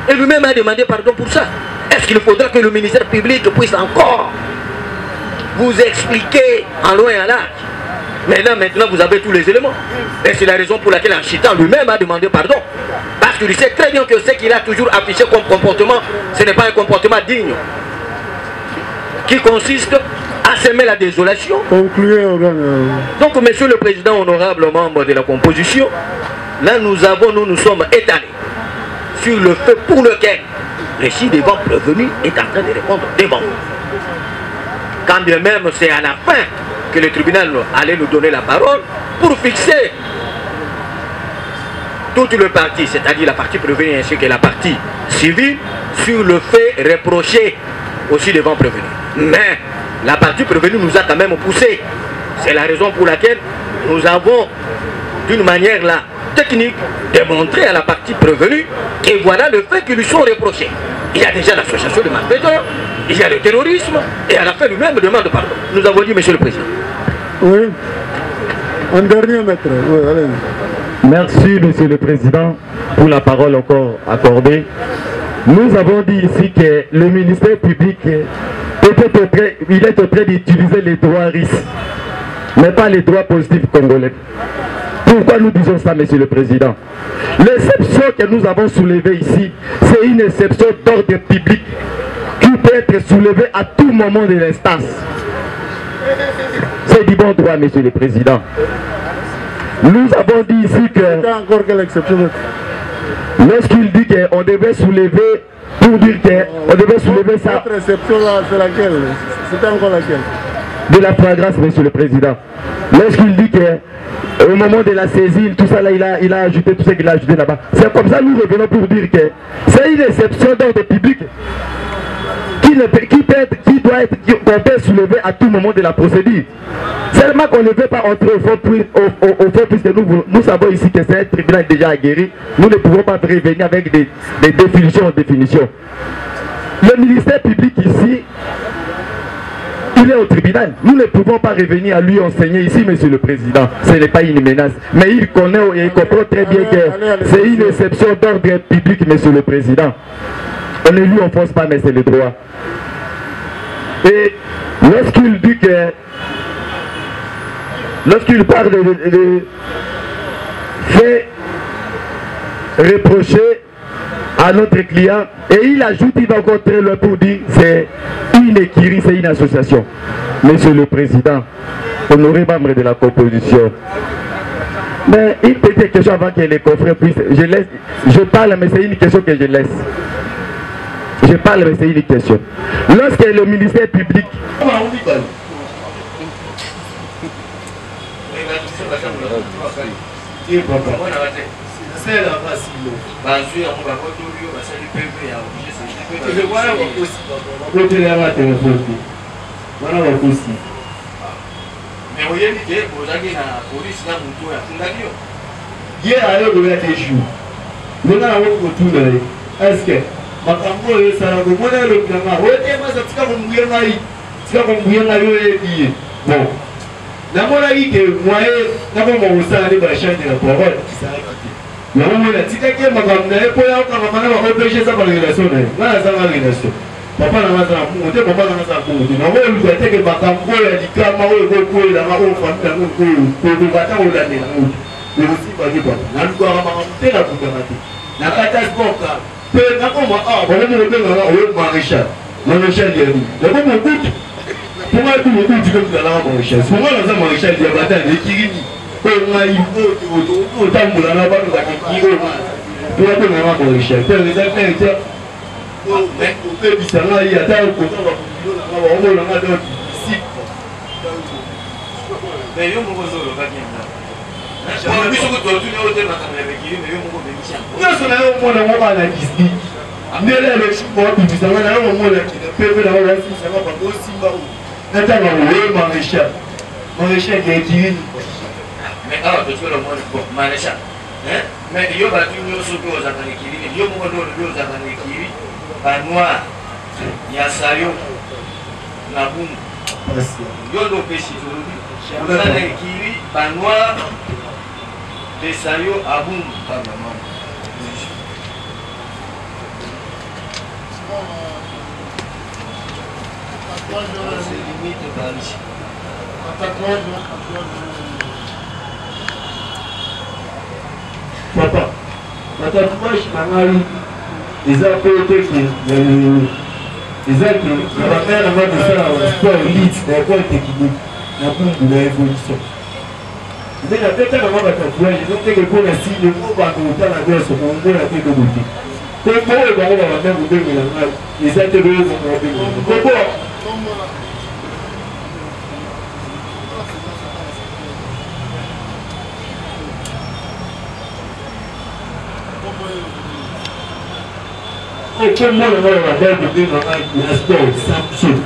Et lui-même a demandé pardon pour ça. Est-ce qu'il faudra que le ministère public puisse encore vous expliquer en loin et en large? Maintenant, vous avez tous les éléments. Et c'est la raison pour laquelle Anchitan lui-même a demandé pardon. Parce qu'il sait très bien que ce qu'il a toujours affiché comme comportement, ce n'est pas un comportement digne. Qui consiste à semer la désolation. Concluez, donc, Monsieur le Président, honorable membre de la composition, là nous sommes étalés sur le fait pour lequel le ci-devant prévenu est en train de répondre devant vous. Quand bien même c'est à la fin que le tribunal allait nous donner la parole pour fixer toute le parti, c'est-à-dire la partie prévenue ainsi que la partie civile, sur le fait reproché aussi devant prévenu. Mais la partie prévenue nous a quand même poussé. C'est la raison pour laquelle nous avons, d'une manière là, technique, démontré à la partie prévenue que voilà le fait qu'ils lui sont reprochés. Il y a déjà l'association de malfaiteurs, il y a le terrorisme, et à la fin lui-même demande pardon. Nous avons dit, Monsieur le Président. Oui. Un dernier maître. Oui, allez. Merci, Monsieur le Président, pour la parole encore accordée. Nous avons dit ici que le ministère public il est en train d'utiliser les droits RIS, mais pas les droits positifs congolais. Pourquoi nous disons ça, Monsieur le Président? L'exception que nous avons soulevée ici, c'est une exception d'ordre public qui peut être soulevée à tout moment de l'instance. C'est du bon droit, Monsieur le Président. Nous avons dit ici que... encore quelle exception? Lorsqu'il dit qu'on devait soulever, pour dire qu'on devait soulever ça... Votre exception là, c'est laquelle? C'était encore laquelle? de la flagrance, Monsieur le Président. Lorsqu'il dit qu'au moment de la saisine, tout ça là, il a ajouté tout ce qu'il a ajouté là-bas. C'est comme ça, nous revenons pour dire que c'est une exception d'ordre public qu'on peut soulever à tout moment de la procédure. Seulement qu'on ne veut pas entrer au fond puisque nous savons ici que c'est un tribunal déjà aguerri. Nous ne pouvons pas revenir avec des définitions. Le ministère public ici, il est au tribunal. Nous ne pouvons pas revenir à lui enseigner ici, Monsieur le Président. Ce n'est pas une menace. Mais il connaît et il comprend très bien que c'est une exception d'ordre public, Monsieur le Président. On ne lui enfonce pas, mais c'est le droit. Et lorsqu'il dit que... Lorsqu'il parle de fait reprocher à notre client, et il ajoute, il va encore très loin pour dire c'est une écurie, c'est une association. Monsieur le Président, honoré membre de la composition, mais une petite question avant que les confrères puissent... Je parle, mais c'est une question que je laisse. Je parle, mais c'est une question. Lorsque le ministère public... makambo oyo esalago mona elobelanga oyetemaza tika kombuye ngai oyo ebiye bon namonaki ke moye nakoma kosala nde bachange na parole kisalaki te yango mona tikaki ye makambo na ye mpo yakokangama na baopeshe eza barelation na ye ngai nazanga relation papa nanga aza na mungu te mama nanga aza na mungu te nango oluka teke makambo oyo ya likama oyo ekokwelanga oyo fami nango kokokata kolandela motu ekosimbaki papa nalukaka makambo te nakutaka te nakata spoka pe nakoma bango mokobengaka oyo maréchal yani yango mokutu ponga tu mokutu ke tozalaka maréchal ponga naza maréchal ya batane ekirini oyo ngai otambola na bato bakeki oyo ponga bengaka maréchal pe eza pere tia opebisa ngai ata okota bakokilo nanga baomonanga do disip nyonso na yo omona ngo bana disney ndele elexiko wabibisanga na yo omona kina pepe na wasimsanga bango osimba oyo natanga oye maréchal ya ekirini mais yo bato nyonso mpe ozaka na ekirini yo moko nde olobi ozaka na ekiri banoir ya sayo na bumu yo ndo opesi tolobi oza na ekiri banoir de sayo abum papa tatouage na ngai eza mpe teke eza ke na bamere nanga kosala sport elite na ekole technique na bumbu na évolution nde napeta nanga batatouage ezoteke mpona signe mo bando otala nyonso mongona te dobote kombo oyo bango babanda kobengela ngai eza te loyo bango babengela kombo aucun monde ne va avoir de vivre un sport Samsung.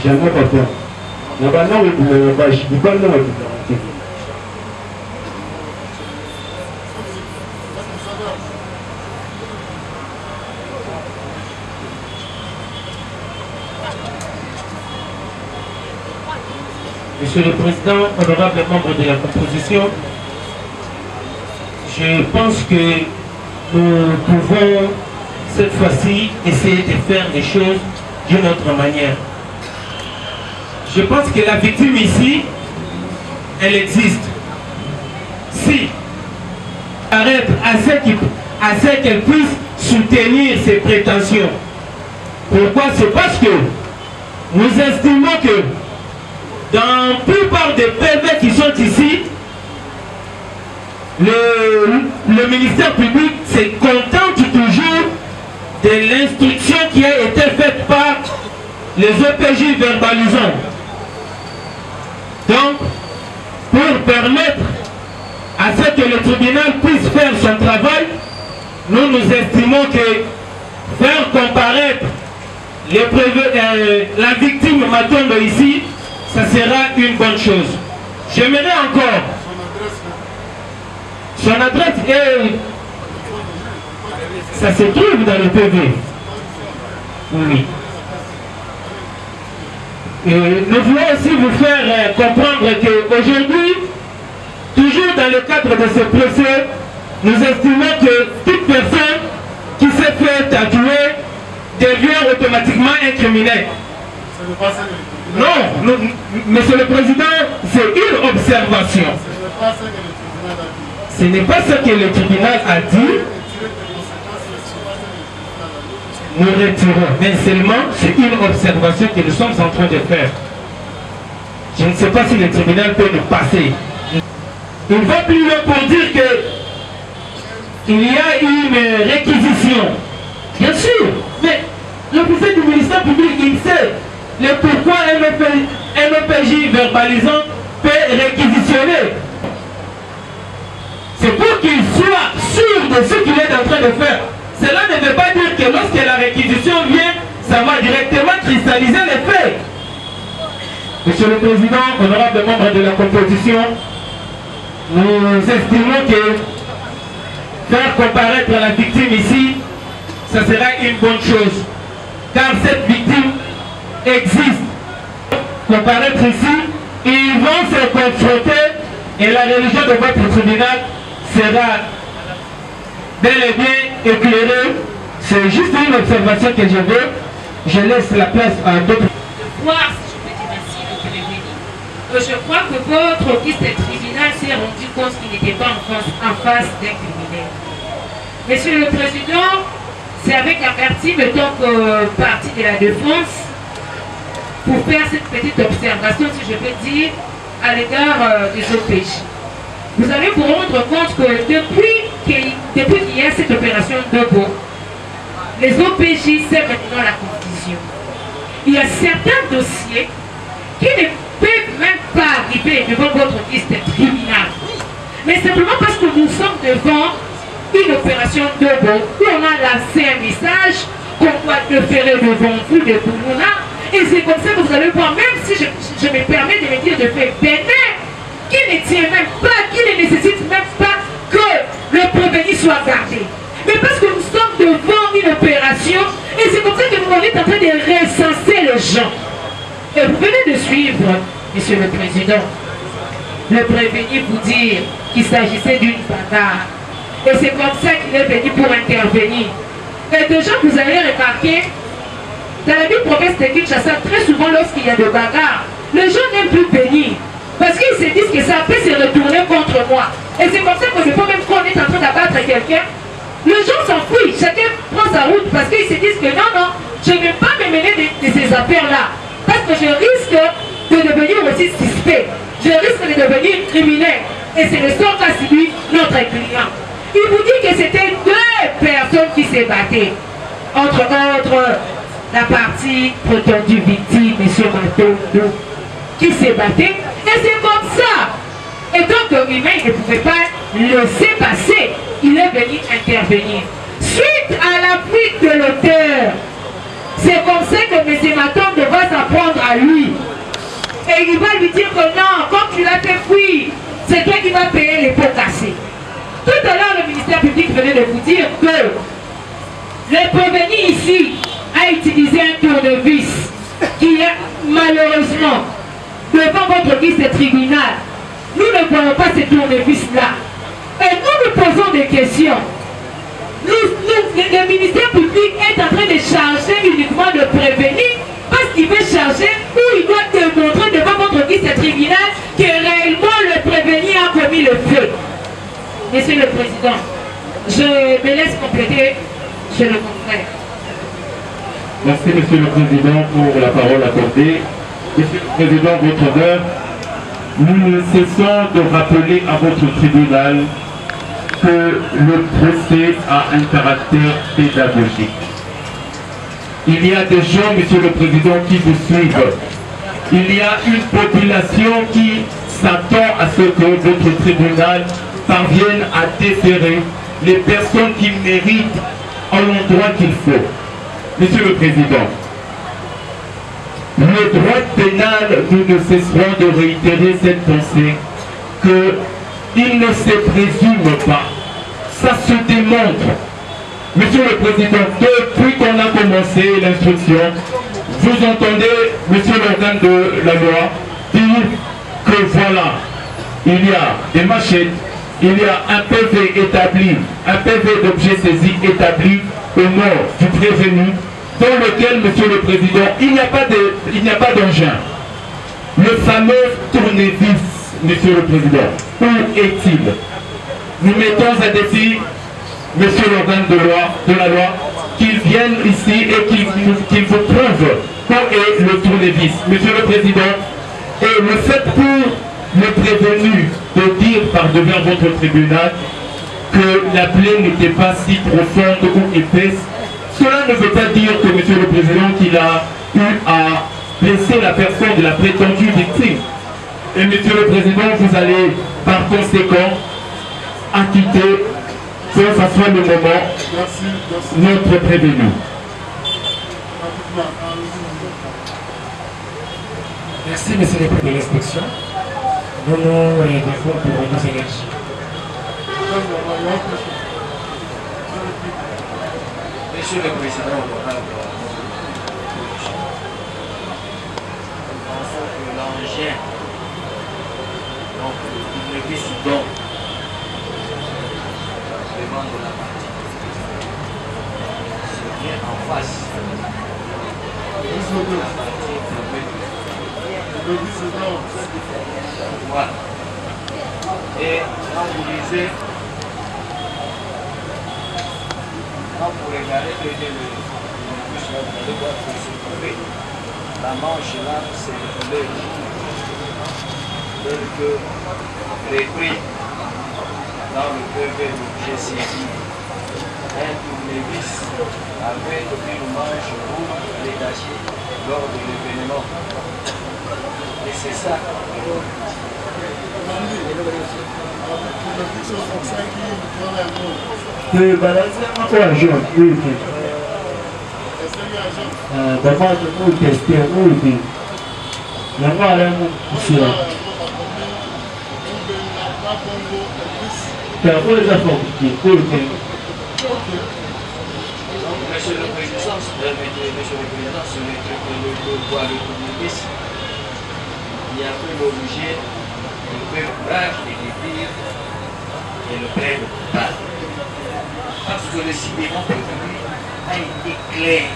Jamais pas faire. Na bana we bashi bana wa kitati. Monsieur le Président, honorable membre de la composition, je pense que nous pouvons cette fois-ci essayer de faire les choses d'une autre manière. Je pense que la victime ici, elle existe. Si, arrête à ceux à ce qu'elle puisse soutenir ses prétentions. Pourquoi? C'est parce que nous estimons que dans la plupart des PV qui sont ici, le ministère public se contente toujours de l'instruction qui a été faite par les OPJ verbalisants. Donc, pour permettre à ce que le tribunal puisse faire son travail, nous estimons que faire comparaître la victime Matondo ici, ça sera une bonne chose. J'aimerais encore son adresse est... Ça se trouve dans le PV. Oui. Et nous voulons aussi vous faire comprendre qu'aujourd'hui, toujours dans le cadre de ce procès, nous estimons que toute personne qui s'est fait tatouer devient automatiquement un criminel. Non, monsieur le président, c'est une observation. Ce n'est pas ce que le tribunal a dit. Nous retirons. Mais seulement, c'est une observation que nous sommes en train de faire. Je ne sais pas si le tribunal peut nous passer. Il va plus loin pour dire que il y a une réquisition. Bien sûr, mais le président du ministère public, il sait le pourquoi un OPJ verbalisant peut réquisitionner. C'est pour qu'il soit sûr de ce qu'il est en train de faire. Cela ne veut pas dire que lorsque la réquisition vient, ça va directement cristalliser les faits. Monsieur le Président, honorable membre de la composition, nous estimons que faire comparaître la victime ici, ça sera une bonne chose. Car cette victime existe. Comparaître ici, ils vont se confronter et la religion de votre tribunal sera bel et bien éclairée. C'est juste une observation que je veux. Je laisse la place à d'autres. Voir, si je peux dire ainsi, le prévenu. Je crois que votre auguste tribunal s'est rendu compte qu'il n'était pas en face d'un criminel. Monsieur le Président, c'est avec amertume, tant que partie de la défense, pour faire cette petite observation, si je peux dire, à l'égard des OPJ. Vous allez vous rendre compte que depuis qu'il y a cette opération Dobo, les OPJ savent maintenant la condition. Il y a certains dossiers qui ne peuvent même pas arriver devant votre liste tribunal. Mais simplement parce que nous sommes devant une opération Dobo où on a lancé un message qu'on doit le faire devant vous de Boumouna. Et c'est comme ça que vous allez voir, même si je me permets de me dire de faire Bénin, qui ne tient même pas, qui ne nécessite même pas que le prévenu soit gardé. Mais parce que nous sommes devant une opération, et c'est comme ça que nous sommes en train de recenser les gens. Et vous venez de suivre, Monsieur le Président, le prévenu vous dire qu'il s'agissait d'une bagarre. Et c'est comme ça qu'il est venu pour intervenir. Et déjà, vous allez remarquer, dans la ville province de Kinshasa, très souvent lorsqu'il y a de bagarres, les gens n'aiment plus venir. Parce qu'ils se disent que ça peut se retourner contre moi. Et c'est comme ça que des fois même qu'on est en train d'abattre quelqu'un, les gens s'enfuient, chacun prend sa route parce qu'ils se disent que non, je ne vais pas me mêler de ces affaires-là. Parce que je risque de devenir aussi suspect. Je risque de devenir criminel. Et c'est le sort qu'a subi notre client. Il vous dit que c'était 2 personnes qui se battaient. Entre autres, la partie prétendue victime, M. Matondo, qui se battait. Et c'est comme ça. Et donc, l'humain ne pouvait pas laisser passer. Il est venu intervenir. Suite à la fuite de l'auteur, c'est comme ça que M. Matondo va s'en prendre à lui. Et il va lui dire que non, comme tu l'as fait fuir, c'est toi qui vas payer les pots cassés. Tout à l'heure, le ministère public venait de vous dire que le prévenu ici a utilisé un tournevis qui est malheureusement devant votre liste tribunal. Nous ne voyons pas ce tournevis-là. Et nous nous posons des questions. Le ministère public est en train de charger uniquement de prévenir parce qu'il veut charger ou il doit démontrer devant votre liste tribunal que réellement le prévenu a commis le feu. Monsieur le Président, Je me laisse compléter chez le confrère. Merci, Monsieur le Président, pour la parole accordée. Monsieur le Président, votre honneur, nous ne cessons de rappeler à votre tribunal que le procès a un caractère pédagogique. Il y a des gens, Monsieur le Président, qui vous suivent. Il y a une population qui s'attend à ce que votre tribunal parvienne à déférer les personnes qui méritent à l'endroit qu'il faut. Monsieur le Président, le droit pénal, nous ne cesserons de réitérer cette pensée qu'il ne se présume pas. Ça se démontre. Monsieur le Président, depuis qu'on a commencé l'instruction, vous entendez, Monsieur l'organe de la loi, dire que voilà, il y a des machettes, il y a un PV établi, un PV d'objet saisi établi au nom du prévenu, dans lequel, Monsieur le Président, il n'y a pas d'engin. Le fameux tournevis, Monsieur le Président, où est-il? Nous mettons à défi, Monsieur l'organe de la loi, qu'il vienne ici et qu'il vous prouve où est le tournevis. Monsieur le Président, et le fait pour le prévenu de dire par-devant votre tribunal que la plaie n'était pas si profonde ou épaisse, cela ne veut pas dire que, Monsieur le Président, qu'il a eu à blesser la personne de la prétendue victime. Et Monsieur le Président, vous allez par conséquent acquitter, que ce soit le moment, notre prévenu. Merci, Monsieur le Président de l'inspection. Nous nous réunissons pour nos énergies. Monsieur le Président, nous pensons que l'engin, donc le président, demande de la partie, c'est bien en face. Voilà. Et quand vous lisez, quand vous regardez le bus là, vous allez voir que se trouver la manche là, c'est l'œil. Tel que repris dans le PV de G6, un tournevis avec une manche rouge détachée lors de l'événement. Et c'est ça. Que balancer un peu à jour, oui. D'abord, nous testons, oui. La voix est poussée. C'est un peu les affaires qui Monsieur le Président, sur le tournevis, il y a peu l'objet, le peu l'ouvrage et les pires et le plein de coupable. Parce que le sidérant prévenu a été clair.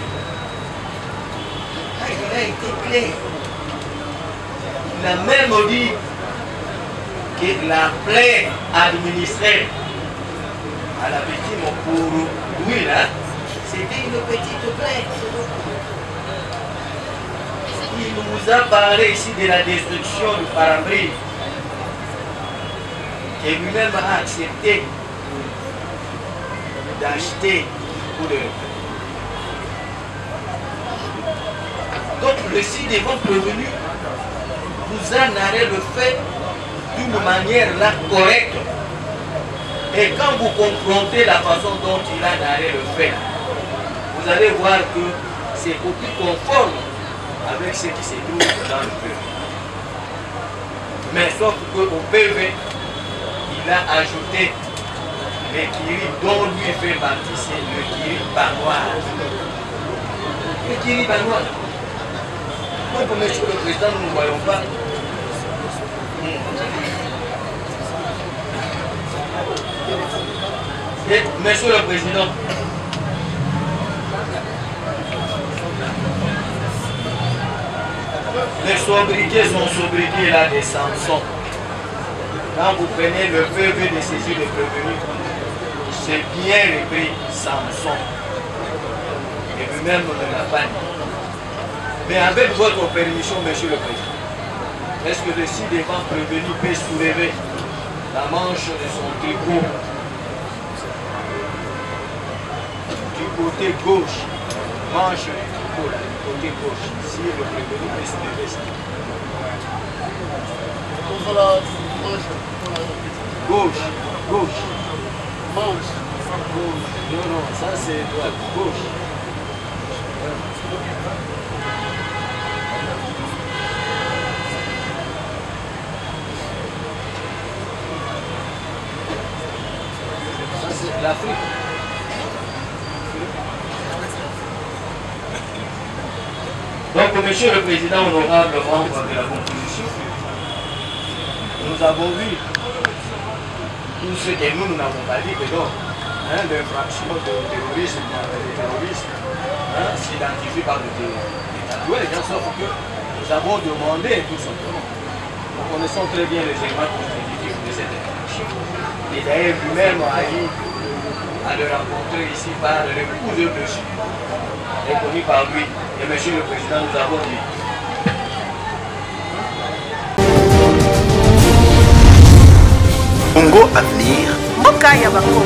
Il a été clair. Il a même dit que la plaie administrée à la victime pour lui, là, c'était une petite plaie. Il nous a parlé ici de la destruction du pare-brise et lui-même a accepté d'acheter pour le. Donc le ci-devant prévenu vous a narré le fait d'une manière là correcte. Et quand vous confrontez la façon dont il a narré le fait, vous allez voir que c'est beaucoup conforme avec ce qui se trouve dans le PV. Mais sauf qu'au PV, il a ajouté le kiri dont lui fait partie, c'est le kiri banois. Le kiri banois. Donc, Monsieur le Président, nous ne voyons pas. Et, Monsieur le Président, les sobriquets sont sobriquets là des Samson. Quand vous prenez le PV de saisie de prévenu, c'est bien repris Samson. Et lui-même ne l'a pas dit. Mais avec votre permission, Monsieur le Président, est-ce que le ci-devant prévenu peut soulever la manche de son tricot du côté gauche, manche du tricot là, du côté gauche, si le prévenu peut soulever ça. Gauche, gauche. Manche. Gauche. Non, non, ça c'est droite. Gauche. Ça c'est l'Afrique. Donc, Monsieur le Président honorable membre de la Constitution, nous avons vu tout ce que nous n'avons pas dit dedans. L'infraction de terrorisme, des terroristes s'identifient par le tatouage, de sorte que nous avons demandé tout simplement. Nous connaissons très bien les éléments constitutifs de cette infraction. Et d'ailleurs, lui-même a eu à le rencontrer ici par l'épouse de monsieur, reconnu par lui. Et Monsieur le Président, nous avons dit. Congo Avenir. Mboka ya Bakongo.